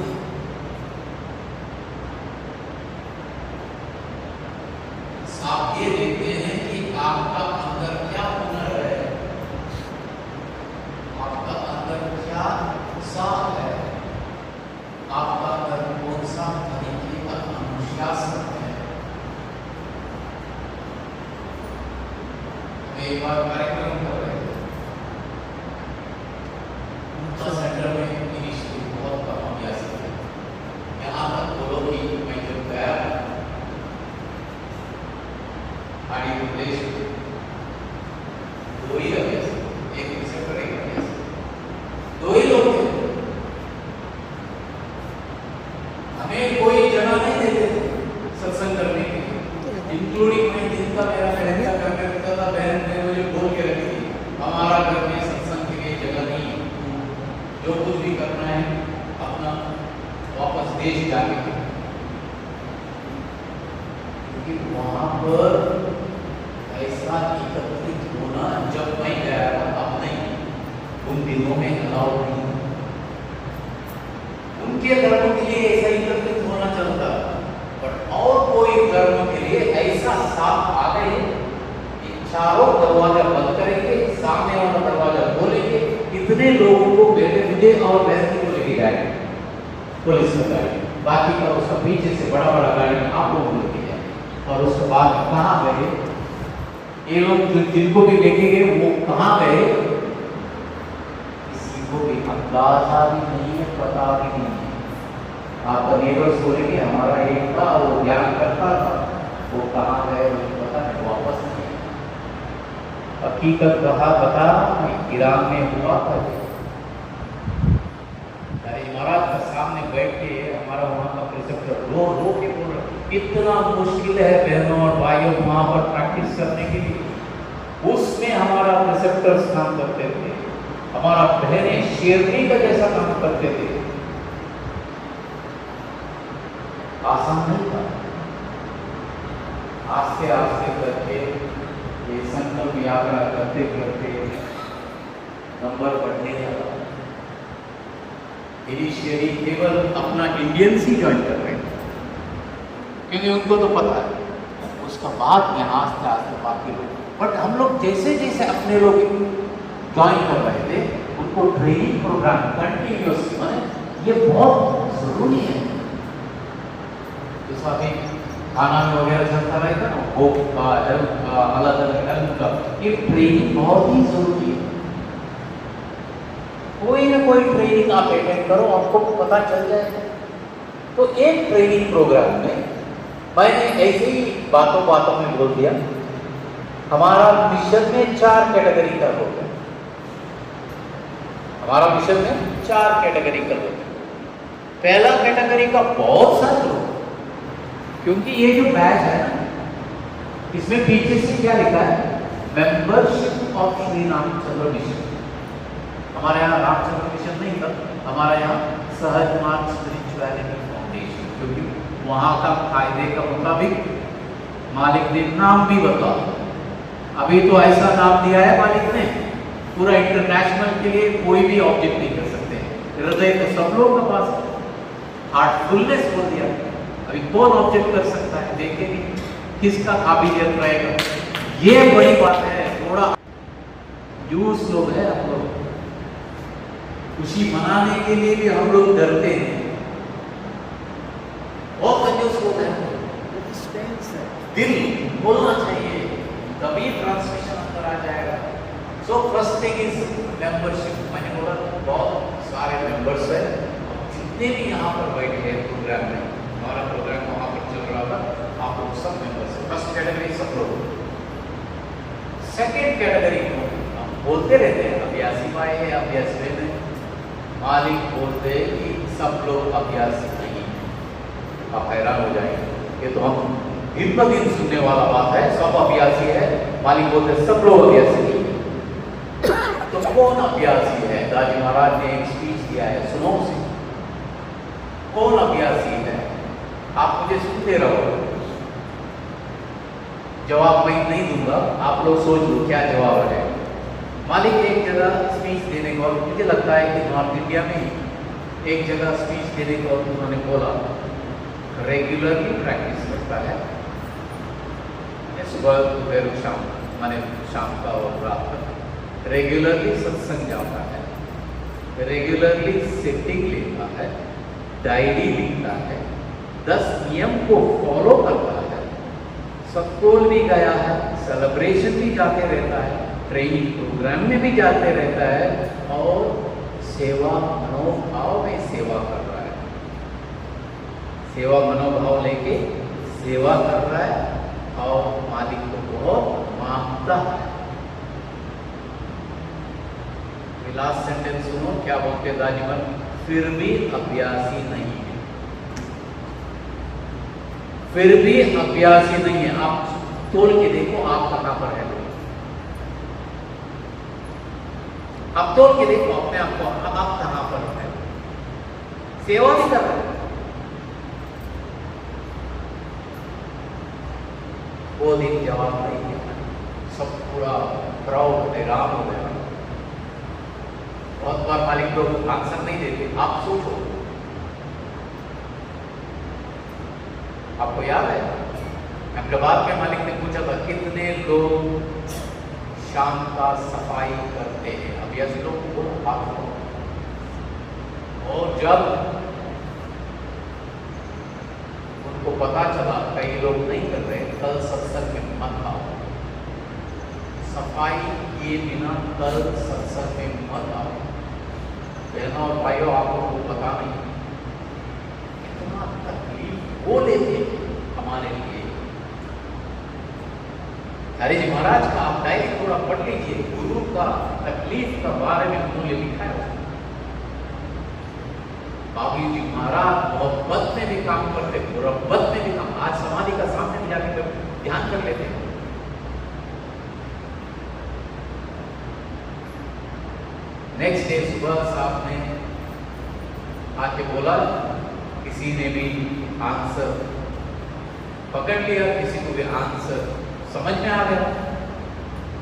आप ये देखते हैं कि आपका अंदर क्या हुनर है, आपका अंदर क्या उत्साह है, आपका अंदर कौन सा तरीके का अनुशासन है। हम एक बार कार्यक्रम कर रहे थे, उनका सेंटर में इनिशिएटिव बहुत कम अभ्यास है। यहाँ तक बोलो कि मैं जब गया प्रदेश दो ही अभ्यास, एक रिसेप्टर एक अभ्यास, दो ही लोग थे। हमें कोई जगह नहीं देते थे सत्संग करने के लिए, इंक्लूडिंग मैं जिनका मेरा बहन का घर में रहता था, बहन ने मुझे बोल के रखी थी हमारा घर में सत्संग के लिए जगह नहीं है, जो कुछ भी करना है अपना वापस देश जाके, क्योंकि वहां पर ऐसा एकत्रित होना जब दिनों में अलाउ नहीं है। उनके धर्म के लिए ऐसा ही करके होना चलता, पर और कोई धर्म के लिए ऐसा साफ आ गए कि चारों दरवाजा बंद करेंगे, सामने वाला दरवाजा खोलेंगे, इतने लोगों को मुझे और बहन को लेके जाएंगे पुलिस का गाड़ी, बाकी का उसका पीछे से बड़ा बड़ा गाड़ी में आप लोग लेके जाए। और उसके बाद कहाँ गए ये लोग, जिनको भी लेके गए वो कहाँ गए, किसी को भी अंदाजा भी नहीं है, पता भी नहीं है। आप नेबर्स बोलेंगे हमारा एक था वो ध्यान करता था, वो कहाँ गए मुझे पता नहीं, वापस नहीं। हकीकत कहा बता रहा हूँ, ईरान में हुआ था। इमारत के सामने बैठ के हमारा वहाँ का प्रिंसिपल रो रो के बोल रहा, इतना मुश्किल है बहनों और भाइयों वहाँ पर प्रैक्टिस करने के लिए। उसमें हमारा प्रिंसिपल्स काम करते थे, हमारा बहनें शेरनी का जैसा काम करते थे। आसान नहीं था। आस्ते आस्ते करके ये संकल्प यात्रा करते करते नंबर बढ़ने लगा। इनिशियली केवल अपना इंडियंस ही ज्वाइन कर रहे थे, क्योंकि उनको तो पता है, उसका बाद में आस्ते आस्ते बाकी लोग। बट हम लोग जैसे जैसे अपने लोग ज्वाइन कर रहे थे, उनको ट्रेनिंग प्रोग्राम कंटिन्यूअसली, माने ये बहुत जरूरी है। जैसा अभी खाना में वगैरह चलता रहेगा ना, वो का अलग अलग हेल्थ का, ये ट्रेनिंग बहुत ही जरूरी है। कोई ना कोई ट्रेनिंग आप अटेंड करो, आपको पता चल जाएगा। तो एक ट्रेनिंग प्रोग्राम में मैंने ऐसे ही बातों बातों में बोल दिया, हमारा मिशन में 4 कैटेगरी का लोग है। हमारा मिशन में 4 कैटेगरी का लोग है। पहला कैटेगरी का बहुत सारे लोग, क्योंकि ये जो बैच है ना, इसमें पीछे से क्या लिखा है, membership of Shri Ramchandra mission. हमारे यहाँ रामचंद्र मिशन नहीं था, हमारा यहाँ सहज मार्ग स्पिरिचुअलिटी फाउंडेशन, क्योंकि वहाँ का कायदे का मुताबिक मालिक ने नाम भी बता, अभी तो ऐसा नाम दिया है मालिक ने, पूरा इंटरनेशनल के लिए कोई भी ऑब्जेक्ट नहीं कर सकते। हृदय तो सब लोगों के पास है, हार्टफुलनेस बोल दिया, अभी कौन ऑब्जेक्ट कर सकता है, देखेंगे किसका काबिलियत रहेगा। ये बड़ी बात है। थोड़ा यूज लोग है हम लोग, खुशी मनाने के लिए भी हम लोग डरते हैं, बहुत कंजूस लोग हैं। दिल बोलना चाहिए, तभी ट्रांसमिशन अंदर आ जाएगा। So first thing is membership. मैंने बोला बहुत सारे मेंबर्स हैं, जितने भी यहाँ पर बैठे हैं प्रोग्राम में, हमारा प्रोग्राम वहाँ पर चल रहा था, आप लोग सब मेंबर्स हैं। फर्स्ट कैटेगरी सब लोग। सेकेंड कैटेगरी को हम बोलते रहते हैं, अभ्यासी भाई है, अभ्यासी बहन है। मालिक बोलते हैं कि सब लोग अभ्यासी नहीं है। आप हैरान हो जाएंगे, ये तो हम दिन ब दिन सुनने वाला बात है, सब अभ्यासी है। मालिक बोलते हैं सब लोग अभ्यासी नहीं है। तो कौन अभ्यासी है? दादी महाराज ने एक स्पीच दिया है, सुनो उसे। कौन अभ्यासी है? आप मुझे सुनते रहो, जवाब मैं नहीं दूंगा, आप लोग सोच लो क्या जवाब है। मालिक एक जगह स्पीच देने को, मुझे लगता है कि नॉर्थ इंडिया में एक जगह स्पीच देने को उन्होंने बोला, रेगुलरली प्रैक्टिस करता है, सुबह दोपहर शाम, माने शाम का और रात का, रेगुलरली सत्संग जाता है, रेगुलरली सिटिंग लेता है, डायरी लिखता है, 10 नियम को फॉलो करता है, सत्संग भी गया है, सेलिब्रेशन भी जाते रहता है, ट्रेनिंग प्रोग्राम में भी जाते रहता है, और सेवा मनोभाव में सेवा कर रहा है। सेवा मनोभाव लेके सेवा कर रहा है और मालिक को बहुत मानता है। लास्ट सेंटेंस सुनो क्या बोलते दाजीवन, फिर भी अभ्यासी नहीं है, फिर भी अभ्यासी नहीं है। आप तोल के देखो आप कहां पर है, आप तोल के देखो अपने आप को, आप कहां पर है। सेवा भी कर रहे हैं, वो दिन जवाब नहीं है, सब पूरा क्राउड हैरान हो गया, बहुत बार मालिक लोग आंसर नहीं देते। आप सोचो, आपको याद है अहमदाबाद में मालिक ने पूछा था कितने लोग शाम का सफाई करते हैं? अब यस लोग को हाथ हो। और जब उनको पता चला कई लोग नहीं कर रहे, कल सत्संग में मत आओ, सफाई किए बिना कल सत्संग में मत आओ। बहनों और भाइयों, आपको पता नहीं कितना तकलीफ वो लेते हमारे लिए। हरि जी महाराज का आप डायरी थोड़ा पढ़ लीजिए, गुरु का तकलीफ का बारे में उन्होंने लिखा है। बाबू जी महाराज मोहब्बत में भी काम करते, मुरब्बत में भी काम। आज समाधि का सामने भी जाके ध्यान कर लेते हैं। नेक्स्ट डे सुबह साहब ने आके बोला, किसी ने भी आंसर पकड़ लिया, किसी को भी आंसर समझ में आ गया।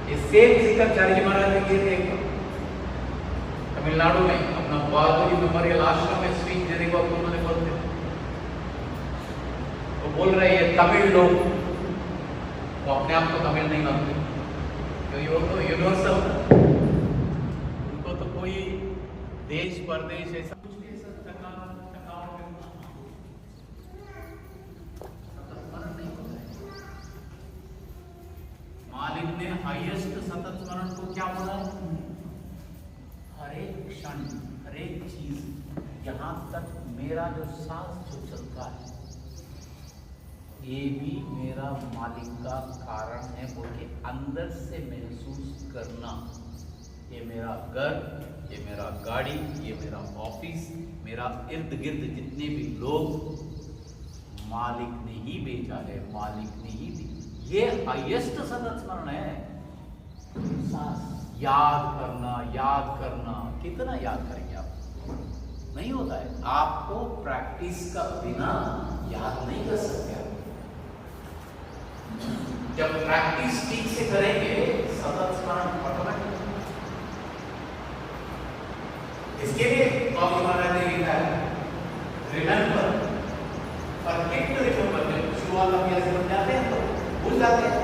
ये सेम जिक्र चार्य जी महाराज ने किए थे तमिलनाडु में, अपना बहादुरी मेमोरियल आश्रम में स्पीच देने को उन्होंने बोलते, वो बोल रहे हैं तमिल लोग, वो अपने आप को तमिल नहीं मानते क्योंकि वो तो यूनिवर्सल, उनको तो कोई देश परदेश ऐसा कुछ नहीं, ऐसा मालिक ने हाईएस्ट सतत स्मरण को क्या बोला? हर एक क्षण, हर एक चीज, यहां तक मेरा जो सांस जो चलता है ये भी मेरा मालिक का कारण है बोल के अंदर से महसूस करना। ये मेरा घर, ये मेरा गाड़ी, ये मेरा ऑफिस, मेरा इर्द गिर्द जितने भी लोग मालिक ने ही भेजा है, मालिक ने ही दी। ये हाईएस्ट सतत स्मरण है। याद करना, याद करना, कितना याद करेंगे आप? नहीं होता है। आपको प्रैक्टिस का बिना याद नहीं कर सकते आप। जब प्रैक्टिस ठीक से करेंगे सतत स्मरण ऑटोमेटिक। इसके लिए बाबू महाराज ने लिखा है, रिमेंबर, परफेक्ट रिमेंबर। जब शुरुआत आप ऐसे बन जाते हैं तो भूल जाते हैं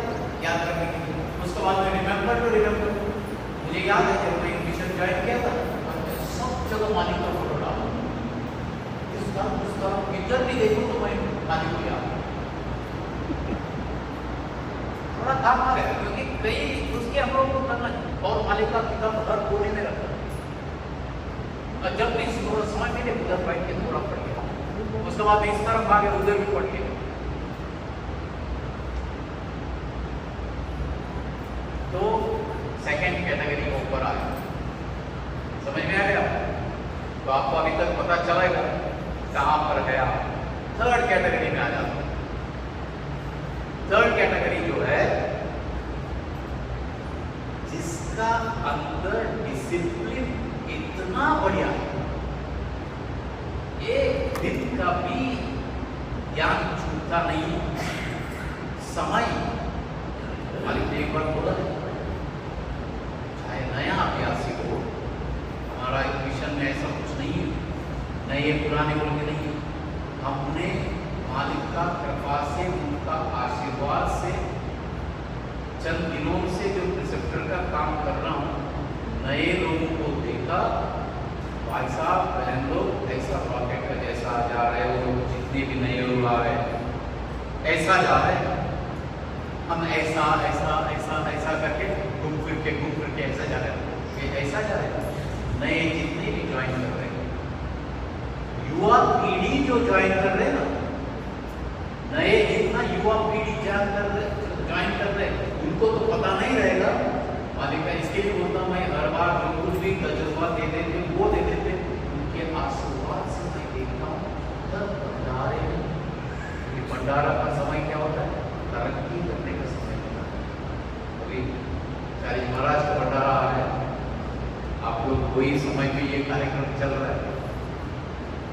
याद करने के लिए। उसके बाद में रिमेंबर टू रिमेंबर। मुझे याद है जब मैं मिशन ज्वाइन किया था, सब जगह मालिक का फोटो डाला, उसका इधर भी देखो तो मैं मालिक को याद। थोड़ा काम आ गया क्योंकि कई उसके हम लोग को करना है और मालिक का किताब हर कोने में रखा। और जब भी थोड़ा समय मिले उधर बैठ के थोड़ा पढ़ लिया, उसके बाद इस तरफ आगे उधर भी पढ़ लिया। तो सेकंड कैटेगरी ऊपर आया, समझ में आ गया? तो आपको अभी तक पता चलेगा कहां पर है आप। थर्ड कैटेगरी में आ जाता हूं। थर्ड कैटेगरी जो है जिसका अंदर डिसिप्लिन इतना बढ़िया है, एक दिन का भी ज्ञान छूटता नहीं। समय मालिक ने एक बार बोला, चाहे नया अभ्यासी हो, हमारा एक मिशन में ऐसा कुछ नहीं है, नए पुराने बोल के नहीं है। हमने मालिक का कृपा से, उनका आशीर्वाद से, चंद दिनों से जो प्रिसेप्टर का काम कर रहा हूँ, नए लोगों को देखा, भाई साहब बहन लोग ऐसा रॉकेट का जैसा जा रहे हो, जितने भी नए लोग आ रहे हैं ऐसा जा रहे हैं, हम ऐसा ऐसा ऐसा ऐसा करके घूम फिर के ऐसा जा रहे हैं, ऐसा जा रहे हैं। नए जितने भी ज्वाइन कर रहे हैं, युवा पीढ़ी जो ज्वाइन कर रहे हैं ना, नए जितना युवा पीढ़ी ज्वाइन कर रहे हैं, उनको तो पता नहीं रहेगा मालिक का। इसके लिए बोलता मैं हर बार बिल्कुल भी तजुर्बा दे देते, वो दे देते, उनके आशीर्वाद से मैं देखता हूँ तब भंडारे में। भंडारा का समय क्या होता है? तरक्की करने का समय होता है। अभी चार्य महाराज का भंडारा आ रहा है, आप लोग कोई समय पे ये कार्यक्रम चल रहा है।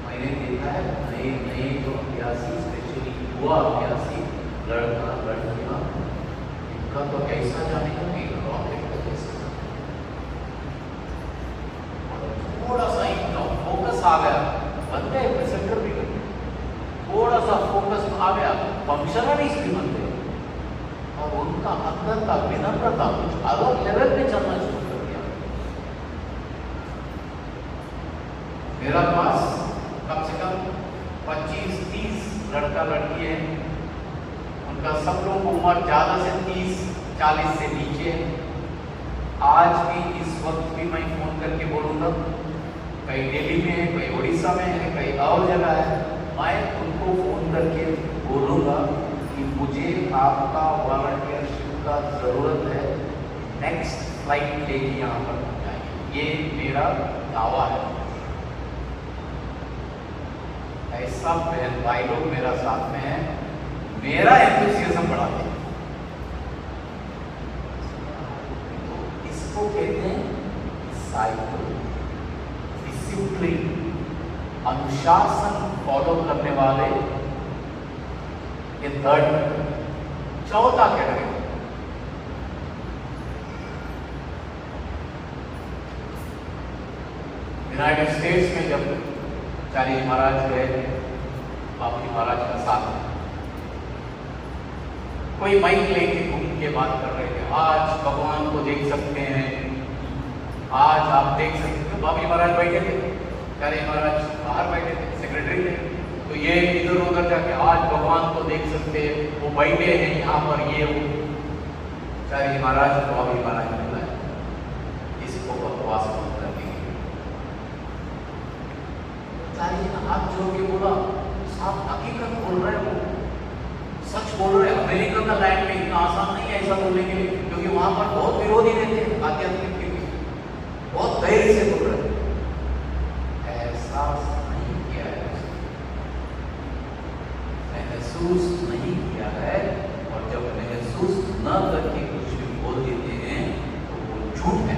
मैंने देखा है नए नए जो अभ्यासी, स्पेशली युवा अभ्यासी, लड़का लड़कियाँ, इनका तो ऐसा जाने का नहीं, रॉकेट का जैसा आ गया, बन गए प्रेजेंटर भी बन गए, थोड़ा सा फोकस आ गया, फंक्शनरीज भी बन गए, और उनका अंदर का विनम्रता कुछ अलग लेवल पे चलना शुरू कर दिया। मेरा पास कम से कम 25-30 लड़का लड़की है, उनका सब लोगों को उम्र ज़्यादा से 30-40 से नीचे है। आज भी इस वक्त भी मैं फ़ोन करके बोलूँगा, कहीं दिल्ली में है, कहीं उड़ीसा में है, कहीं और जगह है, मैं उनको फ़ोन करके बोलूँगा कि मुझे आपका वॉलंटियरशिप का ज़रूरत है, नेक्स्ट फ्लाइट लेके यहाँ पर पहुँचाएंगे, ये मेरा दावा है। ऐसा बहन भाई लोग मेरा साथ में है, मेरा एंथुसियाज्म बढ़ाते हैं। तो इसको कहते हैं साइकिल, डिसिप्लिन, अनुशासन फॉलो करने वाले, ये थर्ड। चौथा कैटेगरी यूनाइटेड स्टेट्स में जब चार्ली महाराज गए, बाबूजी महाराज का साथ में कोई माइक लेके घूम के बात कर रहे थे, आज भगवान को देख सकते हैं, आज आप देख सकते हैं। बाबूजी महाराज बैठे थे, चार्ली महाराज बाहर बैठे थे, सेक्रेटरी थे, तो ये इधर उधर जाके आज भगवान को देख सकते हैं, वो बैठे हैं यहाँ पर, ये वो। चार्ली महाराज को बाबूजी महाराज ने बुलाया, इसको बकवास मत करने। चार्ली ने हाथ जोड़ के बोला, साहब हकीकत बोल रहे हो, सच बोल रहे हैं। अमेरिका का लैंड में इतना आसान नहीं है ऐसा बोलने के लिए, क्योंकि वहां पर बहुत विरोधी रहते हैं आध्यात्मिक के लिए, बहुत धैर्य से बोल रहे हैं। एहसास नहीं किया है, महसूस नहीं किया है, और जब महसूस न करके कुछ भी बोल देते हैं तो वो झूठ है।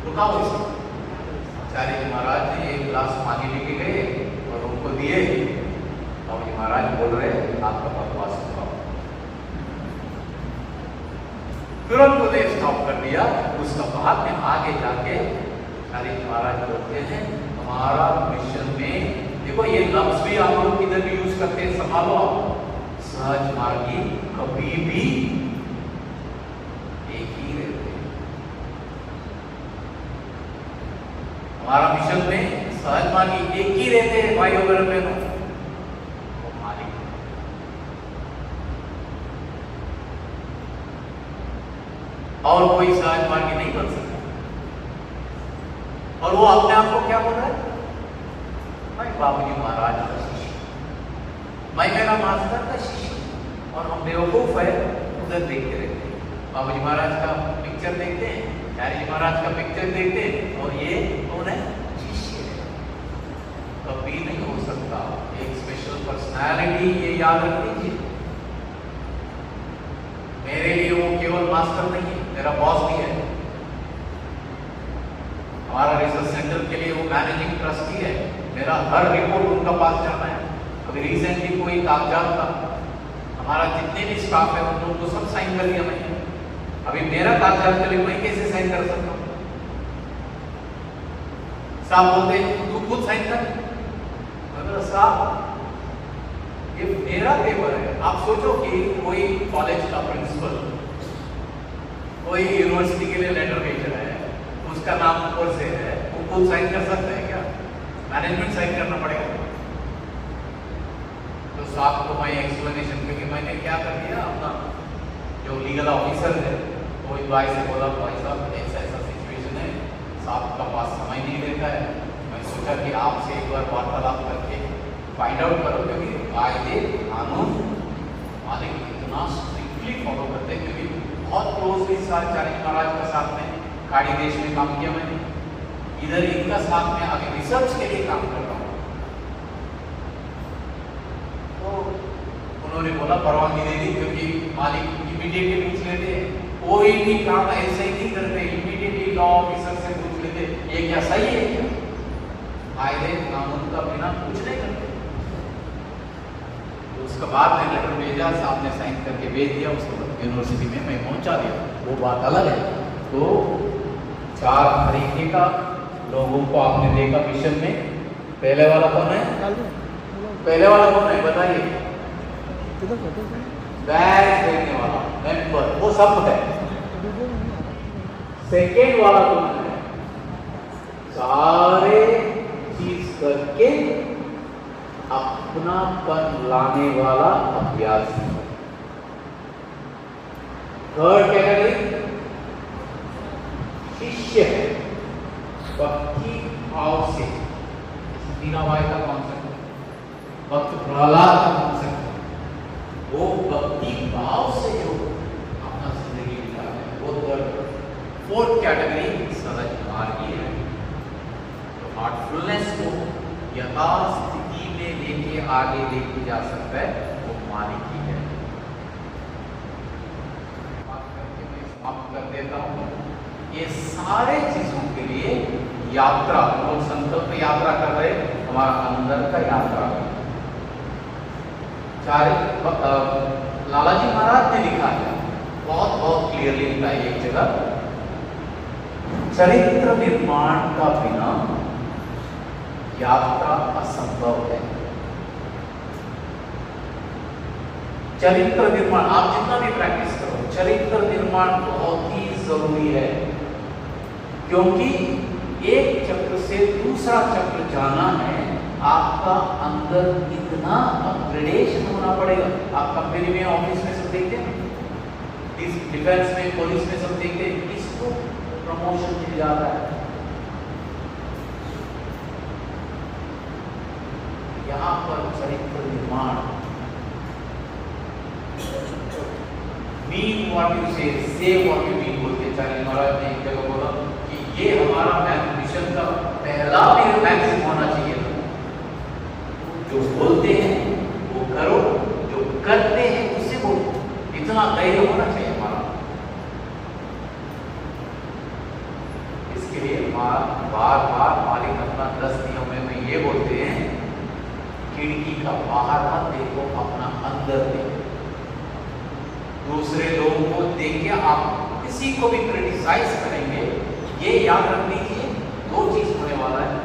रुकाओ इसको। चार्ली महाराज ने एक गिलास पानी लेके गए और उनको दिए, और महाराज बोल रहे आपका बकवास सुनाओ। तुरंत उन्हें स्टॉप कर दिया। उसका बाद में आगे जाके चार्ली महाराज बोलते हैं, हमारा मिशन में, देखो ये लफ्ज भी आप लोग किधर भी यूज करते हैं, संभालो आप, सहज मार्गी कभी भी एक ही रहते हैं। हमारा मिशन में सहज मार्गी एक ही रहते हैं भाई वगैरह बहनों, वो मालिक। और कोई सहज मार्गी नहीं बन सकता। और वो अपने आप को क्या बोल रहा है, मैं बाबूजी महाराज का शिष्य, मैं मेरा मास्टर का शिष्य। और हम बेवकूफ है, उधर देखते रहते हैं, बाबूजी महाराज का पिक्चर देखते हैं, चार्ली महाराज का पिक्चर देखते हैं, और ये कौन है, शिष्य है। कभी नहीं हो सकता। एक स्पेशल पर्सनालिटी, ये याद रख लीजिए। मेरे लिए वो केवल मास्टर नहीं है, मेरा बॉस भी है। हमारा रिसर्च सेंटर के लिए वो मैनेजिंग ट्रस्टी है, मेरा हर रिपोर्ट उनका पास जाना है। अभी रिसेंटली कोई कागजात था, हमारा जितने भी स्टाफ है उन लोगों को सब साइन कर दिया मैंने। अभी मेरा कागजात के लिए मैं कैसे साइन कर सकता हूँ? साहब बोलते तू खुद साइन कर। मतलब साहब ये मेरा पेपर है। आप सोचो कि कोई कॉलेज का प्रिंसिपल कोई यूनिवर्सिटी के लिए लेटर भेज रहा है, उसका नाम ऊपर से है, वो खुद साइन कर सकता है क्या? मैनेजमेंट साइन करना पड़ेगा। तो साहब को मैं एक्सप्लेनेशन, क्योंकि मैंने क्या कर दिया, अपना जो लीगल ऑफिसर है वो इस भाई से बोला, भाई साहब ऐसा ऐसा सिचुएशन है, साहब का पास समय नहीं रहता है, मैं सोचा कि आपसे एक बार वार्तालाप करके फाइंड आउट करो, क्योंकि कायदे कानून मालिक इतना स्ट्रिक्टली फॉलो करते हैं। क्योंकि बहुत क्लोजली चार्ली महाराज का साथ में खाड़ी देश में काम किया मैंने, इधर इनका साथ में आगे रिसर्च के लिए काम कर रहा हूँ। तो उन्होंने बोला परवानगी दे दी, क्योंकि मालिक इमीडिएटली पूछ लेते हैं, कोई भी काम ऐसे ही नहीं करते, इमीडिएटली लॉ ऑफिसर से पूछ लेते ये क्या सही है क्या, कायदे कानून का बिना कुछ नहीं करते। तो उसके बाद में लेटर भेजा, साहब ने साइन करके भेज दिया, उसको यूनिवर्सिटी में मैं पहुंचा दिया, वो बात अलग है। तो 4 तरीके का लोगों को आपने देखा मिशन में, पहले वाला कौन है? पहले वाला कौन है बताइए? बैच देने वाला मेंबर, वो सब है। सेकेंड वाला कौन है? सारे चीज करके अपनापन लाने वाला अभ्यासी। थर्ड कैटेगरी शिष्य है, भक्ति भाव से। मीराबाई का कॉन्सेप्ट है, भक्त प्रहलाद का कॉन्सेप्ट है, वो भक्ति भाव से जो अपना जिंदगी बिता है वो थर्ड। फोर्थ कैटेगरी सहज मार्गी है, तो हार्टफुलनेस को यथास्थिति में लेके आगे लेके जा सकता है, वो मार्गी है। बात करके मैं समाप्त कर देता हूँ। ये सारे चीजों के लिए यात्रा, लोग संकल्प यात्रा कर रहे, हमारा अंदर का यात्रा। लाला जी महाराज ने लिखा है, बहुत बहुत क्लियरली लिखा है एक जगह, चरित्र निर्माण का बिना यात्रा असंभव है। चरित्र निर्माण आप जितना भी प्रैक्टिस करो, चरित्र निर्माण बहुत ही जरूरी है, क्योंकि एक चक्र से दूसरा चक्र जाना है, आपका अंदर इतना अपग्रेडेशन होना पड़ेगा। आप कंपनी में, ऑफिस में सब देखते हैं, डिफेंस में, पुलिस में सब देखते हैं, किसको प्रमोशन मिल जाता है। यहाँ पर चरित्र निर्माण, मीन व्हाट यू से व्हाट यू मीन बोलते चार्ली महाराज ने एक जगह बोला कि ये हमारा मिशन का पहला भी मैक्सिम होना चाहिए। जो बोलते हैं वो करो, जो करते हैं उससे बोलो, इतना धैर्य होना चाहिए हमारा। इसके लिए बार बार मालिक अपना 10 नियमों में ये बोलते हैं, खिड़की का बाहर मत देखो, अपना अंदर देखो। दूसरे लोगों को देख के आप किसी को भी क्रिटिसाइज करेंगे, ये याद रख लीजिए, दो चीज होने वाला है।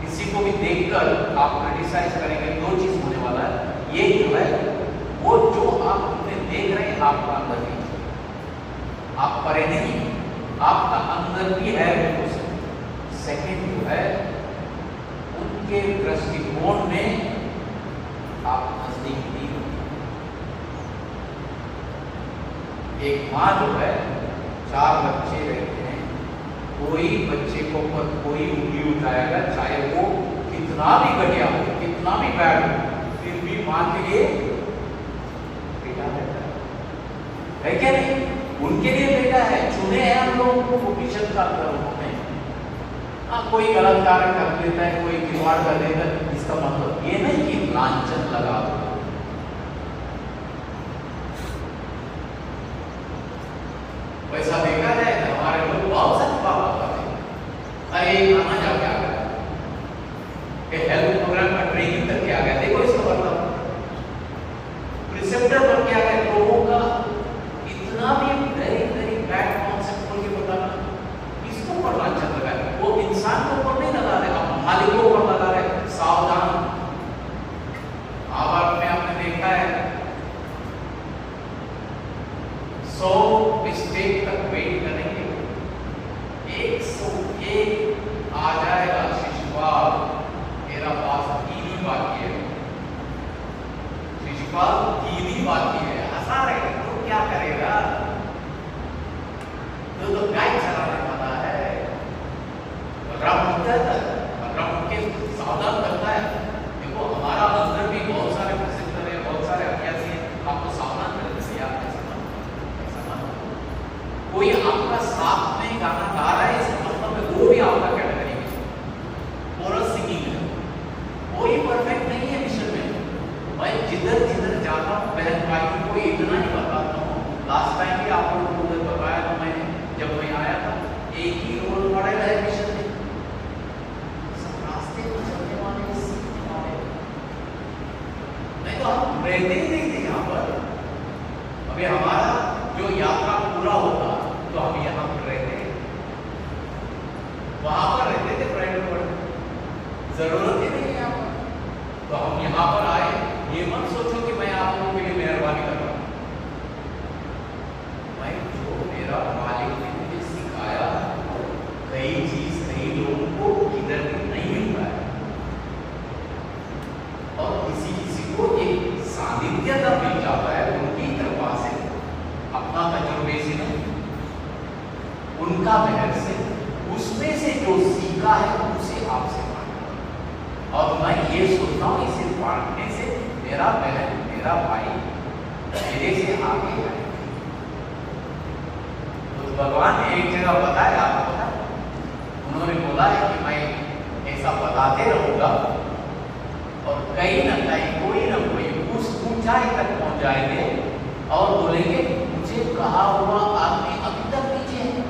किसी को भी देखकर आप क्रिटिसाइज करेंगे, दो चीज होने वाला है। ये जो है वो जो आप उन्हें देख रहे हैं, आपका अंदर भी, आप परे नहीं, आपका अंदर भी है वो। सेकेंड जो है, उनके दृष्टिकोण में आप नजदीक नहीं होते। एक माँ जो है, 4 बच्चे रहते हैं, कोई बच्चे को पर कोई उंगली उठाएगा, चाहे वो कितना भी घटिया हो, कितना भी बैड हो, फिर भी माँ के लिए बेटा रहता है क्या नहीं? उनके लिए बेटा है, चुने हैं हम लोगों को पोजीशन का अंदर उन्होंने। हाँ, कोई गलत कार्य कर लेता है, कोई खिलवाड़ कर देता है, इसका मतलब ये नहीं कि लांछन लगा दो। वैसा देखा जाए हमारे लोग बहुत सारे बात करते हैं, अरे खाना जा क्या गया, हेल्थ प्रोग्राम का ट्रेनिंग करके आ गया, देखो इसका मतलब प्रिसेप्टर बन के आ गया। लोगों का इतना भी वेरी वेरी बैड कॉन्सेप्ट बोल के बताना, किसको पर लांछन लगा है? वो इंसान को ऊपर नहीं लगा रहे, आप मालिक को ऊपर लगा रहे। सावधान। आवाज में आपने देखा है 100 मिस्टेक तक वेट करेंगे, 101 आ जाएगा शिशुपाल, मेरा पास 3 ही बाकी है। शिशुपाल 3 ही बाकी है, हंसा रहे तो क्या करेगा? तो गाय चलाने वाला है, राम के सावधान करता है। देखो हमारा अंदर भी बहुत सारे प्रसिद्ध है, बहुत सारे अभ्यासी हैं, आपको सावधान करने से याद नहीं कोई आपका साथ में गाना गा रहा है, इस मतलब में वो भी आपका कैटेगरी में कोरस सिंगिंग है। कोई परफेक्ट नहीं है मिशन में, मैं जिधर जिधर जाता से उसमें से जो सीखा है उसे आपसे बांटा। और मैं ये सोचता हूँ इसे बांटने से मेरा बहन मेरा भाई मेरे से आगे है। तो भगवान ने एक जगह बताया, आपको पता है, उन्होंने बोला है कि मैं ऐसा बताते रहूंगा और कहीं ना कहीं कोई ना कोई उस ऊंचाई तक पहुंच जाएंगे और बोलेंगे मुझे कहा हुआ आदमी अभी तक पीछे है।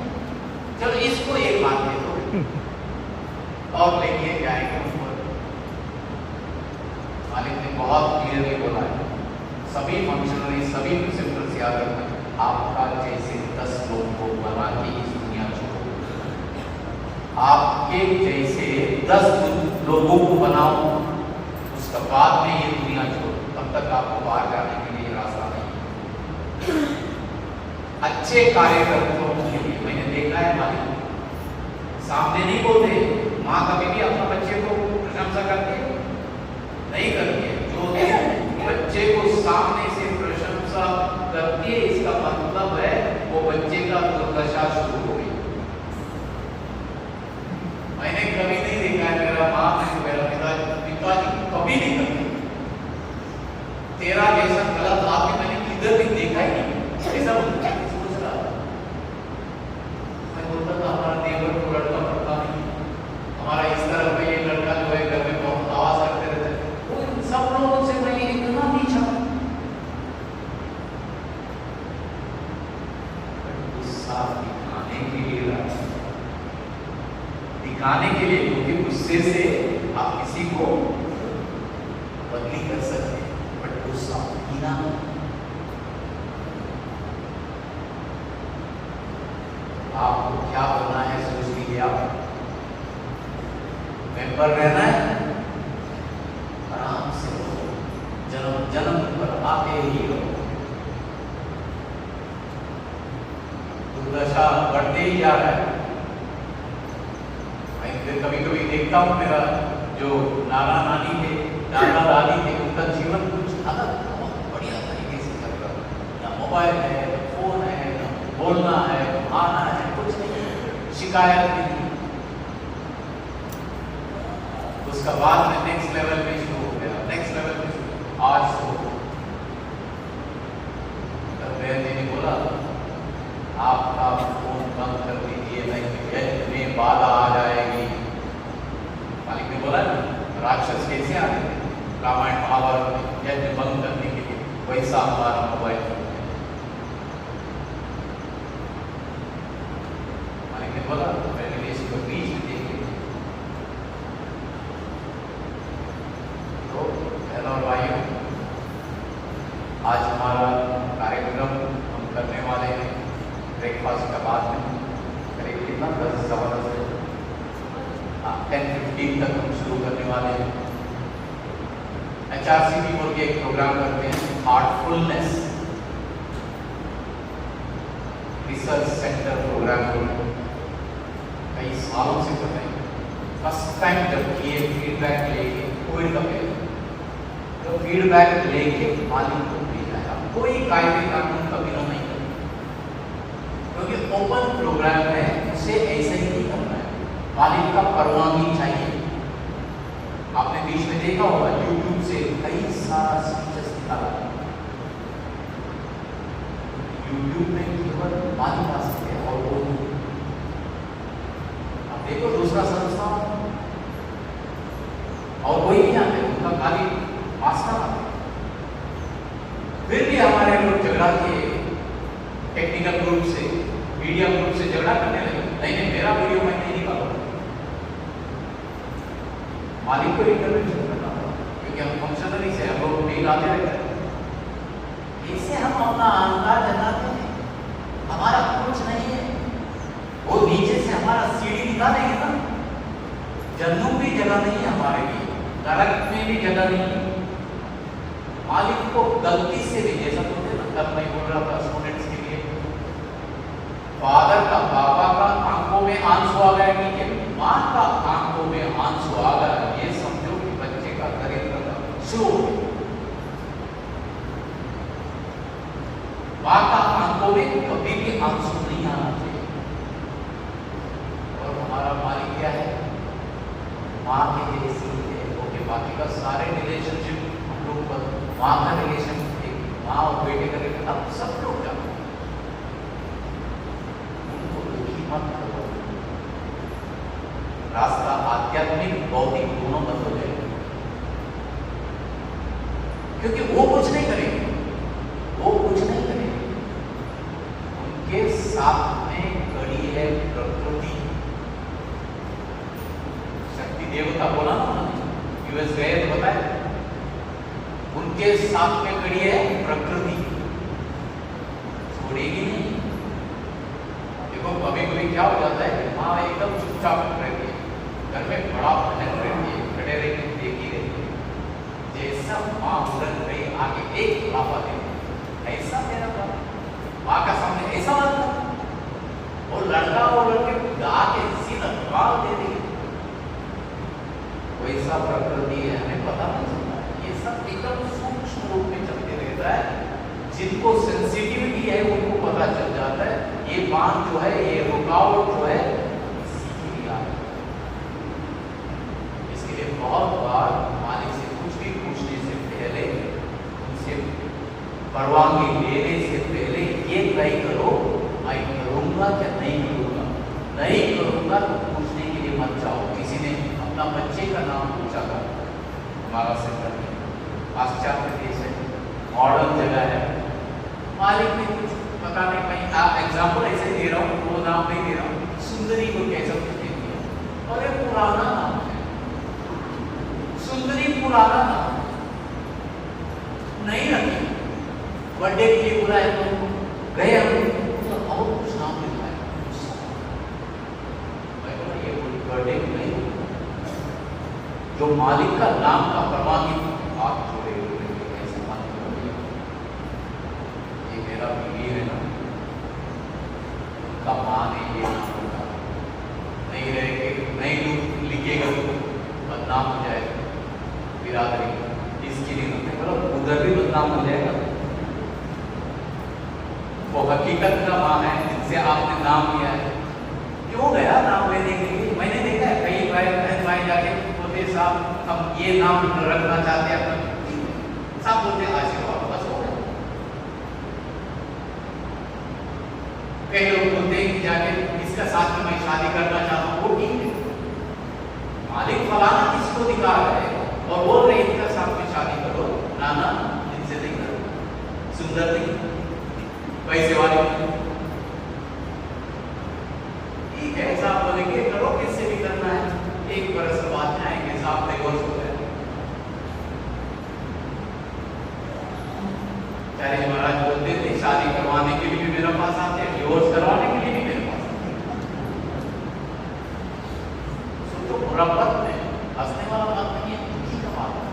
चलो इसको एक बात दे दो और लेके जाएंगे उसको। मालिक ने बहुत क्लियरली बोला है, सभी फंक्शनरी सभी प्रिंसिपल्स याद रखना, आपका जैसे 10 लोग को बना के इस दुनिया छोड़ो। आपके जैसे 10 लोगों को बनाओ, उसके बाद में ये दुनिया छोड़ो, तब तक आपको बाहर जाने के लिए रास्ता नहीं। अच्छे कार्यकर्ताओं के लिए मैंने देखा है मालिक सामने नहीं बोलते। माँ कभी भी अपने बच्चे को प्रशंसा करती है नहीं करती है। जो बच्चे को सामने से प्रशंसा करती है इसका मतलब है वो बच्चे का दुर्दशा शुरू हो गई। मैंने कभी नहीं देखा है, मेरा माँ मेरा पिताजी कभी नहीं करते तेरा जैसा गलत आपने मैंने किधर भी देखा ही नहीं। ऐसा सोच रहा मैं बोलता था हमारा नेबर को लड़का पड़ता नहीं, हमारा इस तरह का ये लड़का जो है घर में बहुत आवाज करते रहते, वो सब लोगों से मैं इतना नीचा। गुस्सा दिखाने के लिए क्योंकि गुस्से से आप किसी को बदली कर सकते हैं, बट गुस्सा पीना आपको क्या करना है सोच लीजिए। आप मेंबर रहना है, आराम से रहो, जन्म जन्म पर आते ही रहो। दुर्दशा बढ़ते ही जा रहा है। मैं कभी कभी देखता हूँ मेरा जो नाना नानी थे दादा दादी थे उनका जीवन कुछ अलग बहुत बढ़िया तरीके से चल रहा है। ना मोबाइल है, ना फोन है, ना बोलना है, आना है, कुछ नहीं, शिकायत नहीं। उसका बाद में नेक्स्ट लेवल में शुरू हो गया, नेक्स्ट लेवल में आज शुरू। बहन जी ने बोला आपका फोन बंद कर दीजिए, नहीं में बाधा आ जाएगी। मालिक ने बोला राक्षस कैसे आते थे रामायण महाभारत में यज्ञ बंद करने के लिए, वैसा हमारा मोबाइल। मालिक ने बोला पहले इसको बीच में देखिए। तो बहनों और भाइयों, आज हमारा कार्यक्रम हम करने वाले हैं ब्रेकफास्ट का बाद में करीब कितना 10:15 तक हम शुरू करने वाले हैं। HRCP बोल के एक प्रोग्राम करते हैं, हार्टफुलनेस रिसर्च सेंटर प्रोग्राम कई सालों से कर रहे हैं। फर्स्ट टाइम जब ये फीडबैक लेके कोविड का पहले तो फीडबैक लेके मालिक को भेजा है। कोई कायदे कानून का बिना नहीं करना, क्योंकि ओपन प्रोग्राम है, उसे ऐसे ही नहीं करना है, मालिक का परवानगी चाहिए। आपने बीच में देखा होगा YouTube से कई सारा स्पीचेस निकाला, YouTube में केवल मालिक आ सकते हैं और वो आप देखो दूसरा संस्था और कोई नहीं आते, उनका खाली आस्था आते। फिर भी हमारे लोग झगड़ा किए, टेक्निकल ग्रुप से मीडिया ग्रुप से झगड़ा करने लगे, नहीं मेरा वीडियो मैं नहीं निकालूंगा। मालिक को इंटरवेंशन करना था, क्योंकि हम फंक्शनरी से हम लोग नहीं लाते रहते हैं। इससे हम अपना अहंकार जताते हैं, हमारा कुछ नहीं है। वो नीचे से हमारा सीढ़ी निकालेंगे ना, जन्नत भी जगह नहीं है हमारे लिए, नरक में भी जगह नहीं है। मालिक को गलती से भी, जैसा बोलते ना, तब मैं बोल रहा था स्टूडेंट्स के लिए, फादर का पापा का आंखों में आंसू आ गया, ठीक है, माँ का आंखों में आंसू आ गया, ये समझो कि बच्चे का दरिद्र शुरू। माँ का आंखों में कभी भी आंसू नहीं आना चाहिए। है, सीन है, ओके, बाकी का सारे रिलेशनशिप हम लोग पर, माँ का रिलेशन, माँ और बेटे का रिलेशन, अब सब लोग जानते हैं। उनको दुखी मत करो, रास्ता आध्यात्मिक भौतिक दोनों बंद हो जाएगा, क्योंकि वो कुछ नहीं करेंगे, वो कुछ नहीं करेंगे। उनके साथ में खड़ी है प्रकृति, शक्ति देवता बोला ना, यूएस गए तो बताए, उनके साथ में खड़ी है प्रकृति, छोड़ेगी नहीं। देखो कभी कभी क्या हो जाता है कि माँ एकदम चुपचाप रहती है, घर में बड़ा भजन रहती है, खड़े रह के देखी रहती है, जैसा माँ उड़न गई आगे एक लाफा दे, ऐसा मेरा था माँ का सामने ऐसा लगता, और लड़का और लड़के आके सीधा मार दे रही, वैसा प्रकृति है, हमें पता नहीं चलता। ये सब एकदम सूक्ष्म रूप में चलते रहता है, जिनको सेंसिटिविटी है उनको पता चल जाता है। ये बांध जो है, ये रुकावट जो है, इसके लिए बहुत बार मालिक से कुछ भी पूछने से पहले, उनसे परवानगी लेने से पहले ये तय करो, मैं करूंगा क्या नहीं करूंगा। नहीं करूंगा तो पूछने के लिए मत जाओ। किसी ने अपना बच्चे का नाम पूछा था हमारा सेंटर में, पाश्चात्य देश है, मॉडर्न जगह है, मालिक ने कुछ पता नहीं, मैं एग्जाम्पल ऐसे दे रहा हूँ, वो नाम नहीं दे रहा हूँ, सुंदरी को कैसा कुछ दे दिया, और ये पुराना नाम है, सुंदरी पुराना नाम नहीं रखी, बर्थडे के लिए बुलाए तो गए हम, तो और कुछ नाम लिखा है, ये बर्थडे नहीं, जो मालिक का नाम का प्रमाणित आप छोड़े हुए ऐसे मान लो, ये मेरा बीवी है ना, उनका माँ ने ये नाम रखा, नहीं रहेंगे, नहीं लिखेगा तो बदनाम हो जाएगा बिरादरी, इसके लिए मतलब उधर भी बदनाम हो जाएगा। वो हकीकत का माँ है जिनसे आपने नाम लिया है, क्यों गया नाम लेने के लिए? मैंने देखा है कई बहन भाई जाके बोलते साहब हम ये नाम रखना चाहते हैं, सब बोलते आशीर्वाद, बस हो गया। कई लोग बोलते हैं कि जाके इसका साथ में मैं शादी करना चाहता हूँ, वो ठीक है, मालिक फलाना किसको दिखा रहा है और बोल रहे इनका साथ में शादी करो, ना ना इनसे नहीं करो, सुंदर नहीं, पैसे वाले ठीक है, साहब बोलेंगे करो, किससे भी करना है, एक बरस बाद आएंगे साहब, डिवोर्स हो जाए। चार्य महाराज बोलते थे शादी करवाने के लिए भी मेरे पास आते हैं, डिवोर्स करवाने के लिए भी मेरे पास आते हैं। सोचो बुरा बात है, हंसने वाला बात नहीं है, दुखी का बात है।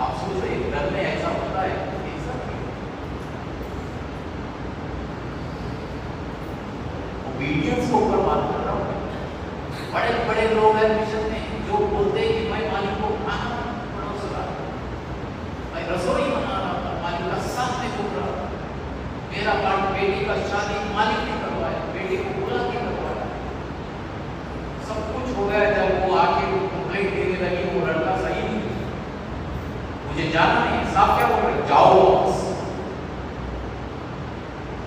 आप सोचो एक घर में ऐसा होता है, ऐसा ओबीडियंस को ऊपर बात कर रहा हूँ। बड़े बड़े लोग हैं मिशन में जो बोलते हैं कि मैं मालिक को खाना परोस रहा, मैं रसोई बना रहा था, मालिक का साथ में बोल रहा, मेरा पार्ट बेटी का शादी मालिक ने करवाया, बेटी को बुला के करवाया, सब कुछ हो गया। जब वो आके कंप्लेंट देने लगी वो लड़का सही नहीं, मुझे जाना नहीं, साहब क्या बोल रहे, जाओ वापस,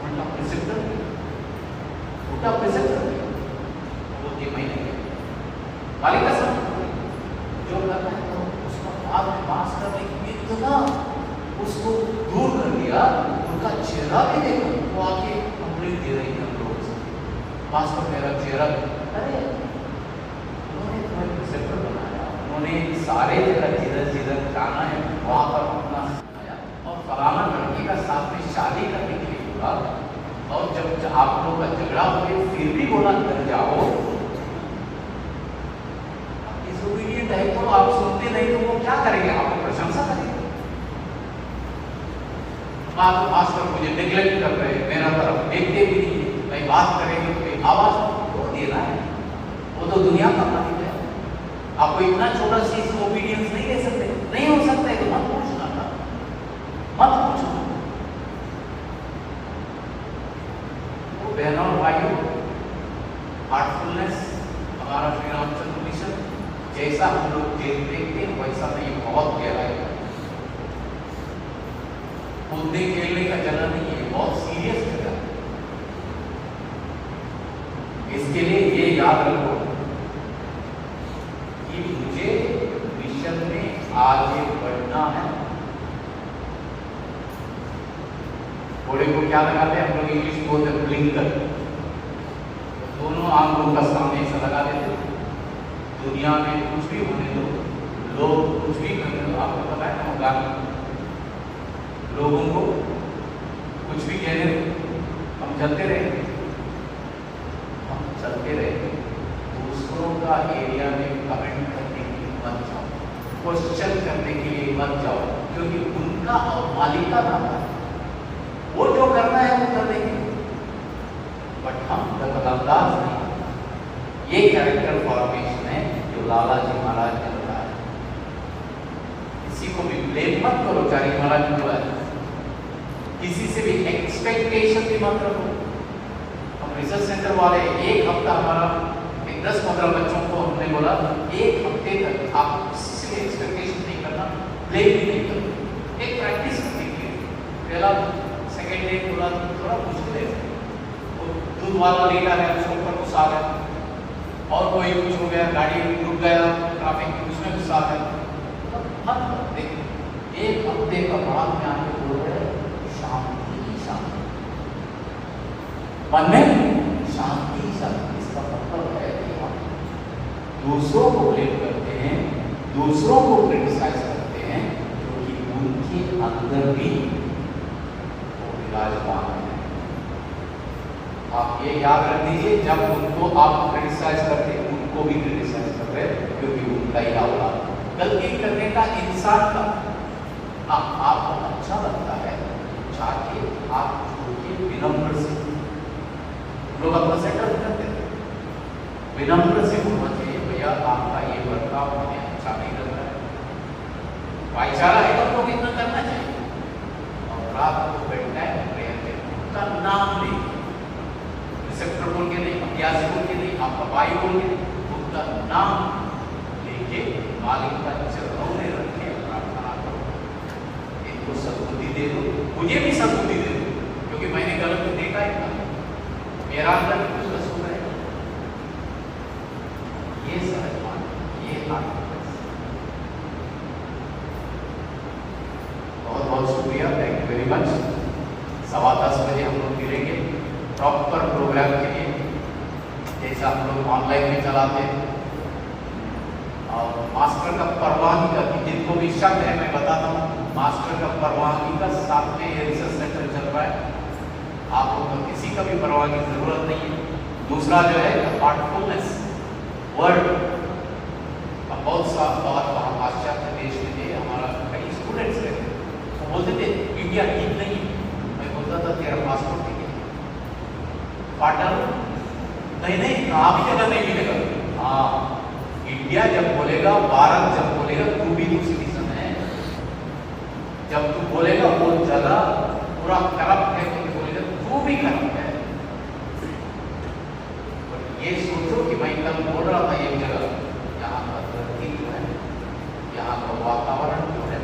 उल्टा प्रिसिप्टर, उल्टा प्रिसिप्टर बोलती मैं नहीं, मालिक का सब जो करना है तो उसका बाद में मास्टर ने इतना उसको दूर कर दिया, उनका चेहरा भी देखो, वो आके कंप्लेंट दे रही है हम लोगों से, मास्टर मेरा चेहरा, अरे उन्होंने तुम्हें प्रिसेप्टर बनाया, उन्होंने सारे जगह जिधर जिधर जाना है वहाँ पर अपना आया, और फलाना लड़की का साथ में शादी करने के लिए बोला, और जब आप लोग का झगड़ा हो गया फिर भी बोला कर जाओ, डिसोबीडिएंट है तो आप सुनते नहीं तो वो क्या करेंगे, आपको प्रशंसा करेंगे। आप मास्टर मुझे नेग्लेक्ट कर रहे हैं, मेरा तरफ देखते भी नहीं, मैं बात करेंगे तो आवाज तो देना है, वो तो दुनिया का मालिक है, आपको इतना छोटा सी ओबीडियंस नहीं दे सकते, नहीं हो सकता है तो मत पूछना था, मत पूछना। तो बहनों और भाइयों, हार्टफुलनेस हमारा श्री रामचंद्र मिशन जैसा हम लोग जेल देखते हैं वैसा नहीं, बहुत गहराई है। कूदने खेलने का जगह नहीं है, बहुत सीरियस जगह है। इसके लिए ये याद रखो कि मुझे मिशन में आगे बढ़ना है। घोड़े को क्या लगाते हैं हम लोग, इंग्लिश में बोलते हैं ब्लिंकर। दोनों आंखों का सामने ऐसा लगा देते हैं। दुनिया में कुछ भी होने दो, लोग कुछ भी करने दो, आपको पता है ना गाना, लोगों को कुछ भी कहने दो, हम चलते रहे, हम चलते रहे। दूसरों का एरिया में कमेंट करने के लिए मत जाओ, क्वेश्चन करने के लिए मत जाओ, क्योंकि उनका और मालिका नाम है, वो जो करना है वो कर देंगे। बट हम दखलंदाज नहीं। ये कैरेक्टर फॉर्मेशन है जो लाला जी महाराज ने बताया। किसी को भी ब्लेम मत करो, चारी महाराज ने बताया। किसी से भी एक्सपेक्टेशन भी मत रखो। हम रिसर्च सेंटर वाले एक हफ्ता हमारा 10-15 बच्चों को हमने बोला एक हफ्ते तक आप किसी से एक्सपेक्टेशन नहीं करना, ब्लेम भी नहीं करना, एक प्रैक्टिस करने के लिए। पहला सेकेंड डे बोला थोड़ा मुश्किल है, दूध वाला लेट आ गया, उसके ऊपर गुस्सा आ गया, और कोई कुछ हो गया, गाड़ी रुक गया ट्रैफिक में, उसमें गुस्सा आ गया। मत देख, एक हफ्ते का बाद में आके बोल रहे शांति ही शांति, मन में शांति ही शांति। इसका मतलब है कि हम दूसरों को ब्लेम करते हैं, दूसरों को क्रिटिसाइज करते हैं, क्योंकि उनके अंदर भी वो विराजमान है। आप ये याद रख दीजिए, जब उनको आप क्रिटिसाइज करते हैं, उनको भी क्रिटिसाइज कर रहे हैं, क्योंकि उनका ही औलाद। गलती करने का इंसान का आपको अच्छा लगता है, जाके आप छोटे विनम्र से, लोग अपना सेटल करते हैं, विनम्र से होना चाहिए, भैया आपका ये बर्ताव हमें अच्छा नहीं लग रहा है। भाईचारा है तो लोग इतना करना चाहिए। और रात को बेड टाइम प्रेयर में उनका नाम ले, रिसेप्टर बोल के नहीं, अभ्यासी बोल के नहीं, आपका भाई बोल के नहीं, उनका नाम लेके मालिक का चरणों में रखे प्रार्थना करो। इनको सद्बुद्धि दे दो, मुझे भी सद्बुद्धि दे दो, क्योंकि मैंने गलत देखा ही था, मेरा अंदर भी कुछ कसूर है। ये समझ मान, ये बहुत बहुत शुक्रिया, थैंक यू वेरी मच। 10:15 बजे हम लोग मिलेंगे प्रॉपर प्रोग्राम के लिए, जैसा हम लोग ऑनलाइन में चलाते हैं। और मास्टर का परवानगी का, जिनको भी शक है मैं बताता हूँ, मास्टर का परवानगी का साथ में ये रिसर्च सेंटर चल रहा है। आपको तो किसी का भी परवानगी की जरूरत नहीं है। दूसरा जो है हार्टफुलनेस वर्ड, अब बहुत पाश्चात्य देश में थे, हमारा कई स्टूडेंट्स रहते थे, वो बोलते थे इंडिया ठीक नहीं है। मैं बोलता था तेरा पासपोर्ट ठीक है, पार्टनर नहीं कहाँ भी जगह नहीं मिलेगा। हाँ, इंडिया जब बोलेगा, भारत जब बोलेगा, तू भी तो सिटीजन है। जब तू बोलेगा वो जगह पूरा करप्ट है, तो बोलेगा तू भी करप्ट है। और ये सोचो कि मैं कल बोल रहा था एक जगह, यहाँ का धरती जो है, यहाँ का वातावरण जो है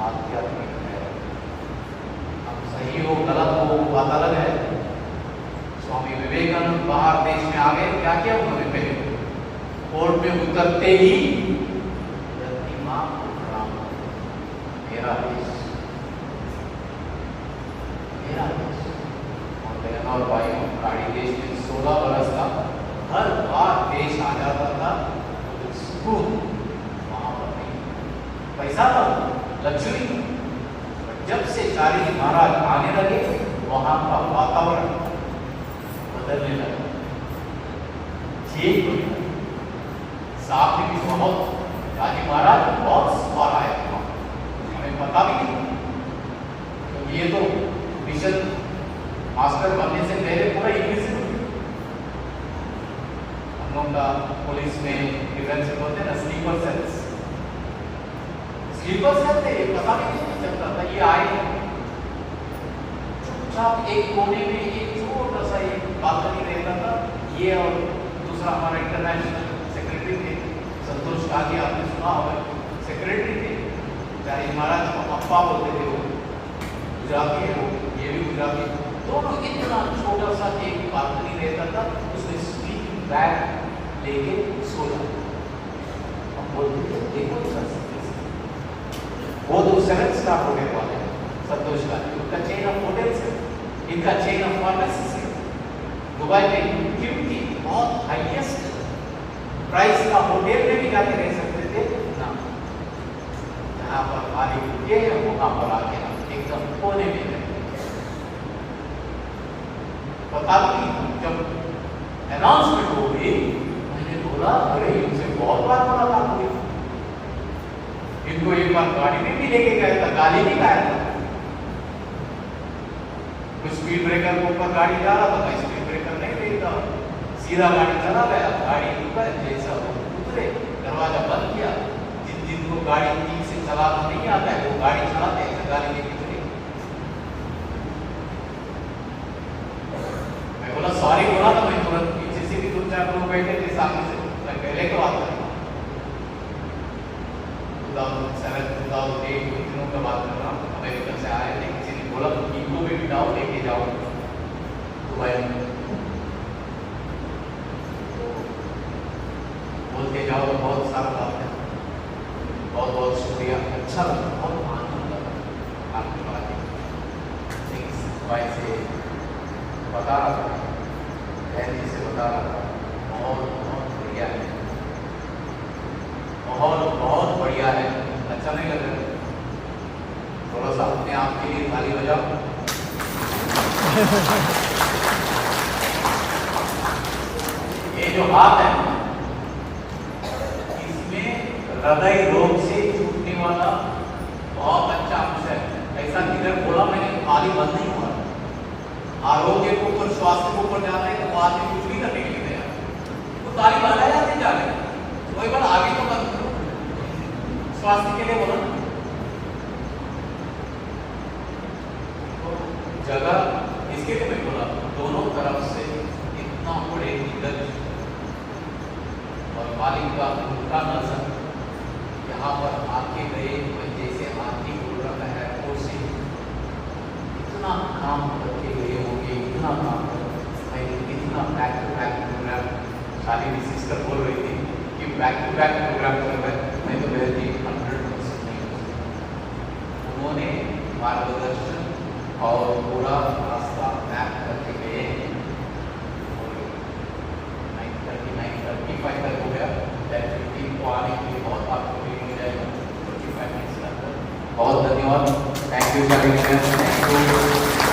आध्यात्मिक है। अब सही हो गलत हो बात अलग है। स्वामी विवेकानंद बाहर देश में आ गए, क्या किया उन्होंने? पहले कोर्ट में उतरते ही धरती मां को प्रणाम, मेरा देश, मेरा देश। और बहनों और भाइयों, गाड़ी देश में 16 बरस का हर बार देश आ जाता था, तो सुकून वहां पर नहीं, पैसा था, लग्जरी। जब से चारी महाराज आने लगे, वहां का वातावरण बदलने लगा, ठीक हो गया। साहब ने भी बहुत, चारी महाराज बहुत सवाल आए थे, हमें पता भी नहीं, क्योंकि ये तो मिशन मास्टर बनने से पहले पूरा इंग्लिश में, हम लोग का पुलिस में डिफेंस में बोलते हैं ना स्लीपर सेल्स, स्लीपर सेल थे, पता भी नहीं चलता था। ये आए चुपचाप एक कोने में एक छोटा सा एक बालकनी रहता था, ये और दूसरा हमारा इंटरनेशनल सेक्रेटरी थे, शादी आपने सुना होगा, सेक्रेटरी थे, चाहे महाराज को अप्पा बोलते थे, वो गुजराती है, वो ये भी गुजराती, दोनों इतना छोटा सा एक बालकनी रहता था, उसमें स्लीपिंग बैग लेके सो जाता। हम बोलते थे देखो वो तो 7 स्टार होटल वाले संतोष गांधी, उनका चेन ऑफ होटल्स है, इनका चेन ऑफ फार्मेसीज है। दुबई में क्योंकि बहुत हाईएस्ट प्राइस का होटल में भी जाके रह सकते थे ना, जहाँ पर मालिक रुके हैं वहां पर आके हम एकदम कोने में रहते। पता नहीं जब अनाउंसमेंट हो गई, मैंने बोला अरे इनसे बहुत बार मुलाकात हुई, इनको एक बार गाड़ी में भी लेके गया था, गाली भी खाया था। कुछ स्पीड ब्रेकर के ऊपर गाड़ी जा रहा था, मैं स्पीड ब्रेकर नहीं देता, सीधा गाड़ी चला गया, गाड़ी ऊपर जैसा उतरे दरवाजा बंद किया। जिनको गाड़ी ठीक से चलाना नहीं आता है वो गाड़ी चलाते हैं, गाड़ी लेके चले। मैं बोला सॉरी बोला था, मैं तुरंत पीछे से भी 2-4 लोग बैठे थे सामने से, मैं पहले तो आता 2007-2008 कुछ दिनों का बात कर रहा हूँ, अमेरिका से आए थे, किसी ने बोला इनको भी बिठाओ लेके जाओ दुबई में, तो बोलते जाओ तो बहुत सारा बात है। बहुत बहुत शुक्रिया, अच्छा लगा, बहुत आनंद लगा आपकी बातें भाई से बता रहा था, बहन जी से बता रहा था, बहुत बहुत बढ़िया है, बहुत बहुत बढ़िया है। अच्छा नहीं लग रहा? थोड़ा सा अपने आप के लिए ताली बजाओ। ये जो हाथ है इसमें हृदय रोग से छूटने वाला बहुत अच्छा अंश है। ऐसा किधर बोला मैंने, खाली बंद नहीं हुआ, आरोग्य के ऊपर स्वास्थ्य के ऊपर जाना है तो वो आदमी कुछ भी करने के लिए तैयार, तो ताली बजाया जाते जा रहे, वही बार आगे तो बंद करो, स्वास्थ्य के लिए बोला। तो जगह इसके लिए मैं बोला, दोनों तरफ से इतना बड़े दिग्गज और मालिक का उनका नजर यहाँ पर आके गए, जैसे आदमी बोल रहा था एयरपोर्ट से इतना काम करके गए होंगे, इतना काम इतना बैक टू बैक प्रोग्राम। शादी की सिस्टर बोल रही थी कि बैक टू बैक प्रोग्राम कर रहे हैं, मैं तो बहन जी 100% नहीं हो सकता। उन्होंने मार्गदर्शन और पूरा रास्ता मैप करके गए, और 9:35 तक हो गया, 10:15 को आने के लिए बहुत आपको लेट हो जाएगा, 45 मिनट्स का। बहुत धन्यवाद, थैंक यू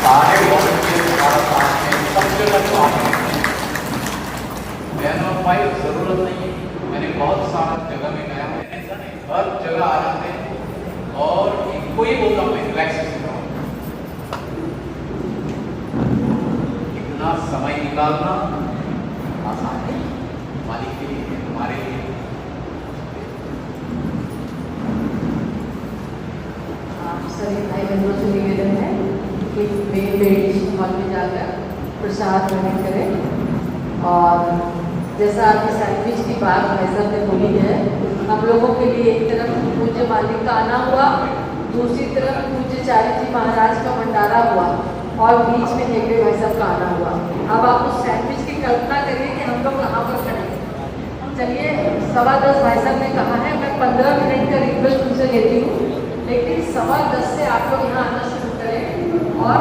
सारे वॉलंटियर, हमारा साथ में सब जगह तो आने बहन और भाई जरूरत नहीं है, मैंने बहुत सारा जगह में गया हूँ, ऐसा नहीं हर जगह आ जाते हैं, और इनको ही बोलता हूँ रिलैक्स सिखाऊँ। इतना समय निकालना आसान नहीं, मालिक के लिए, हमारे लिए। आप सभी भाई बहनों से निवेदन है कि मेन मेडिटेशन हॉल में जाकर प्रसाद ग्रहण करें, और जैसा आपकी सैंडविच की बात भाई साहब ने बोली है, हम लोगों के लिए एक तरफ पूज्य मालिक का आना हुआ, दूसरी तरफ पूज्य चारी जी महाराज का भंडारा हुआ, और बीच में हेगड़े भाई साहब का आना हुआ। अब आप उस सैंडविच की कल्पना करिए कि हम लोग कहाँ पर खड़े हैं। चलिए 10:15 भाई साहब ने कहा है, मैं 15 मिनट का रिक्वेस्ट उनसे लेती हूँ, लेकिन 10:15 से आप लोग यहाँ आना शुरू करें, और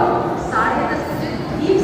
10:30 बजे ठीक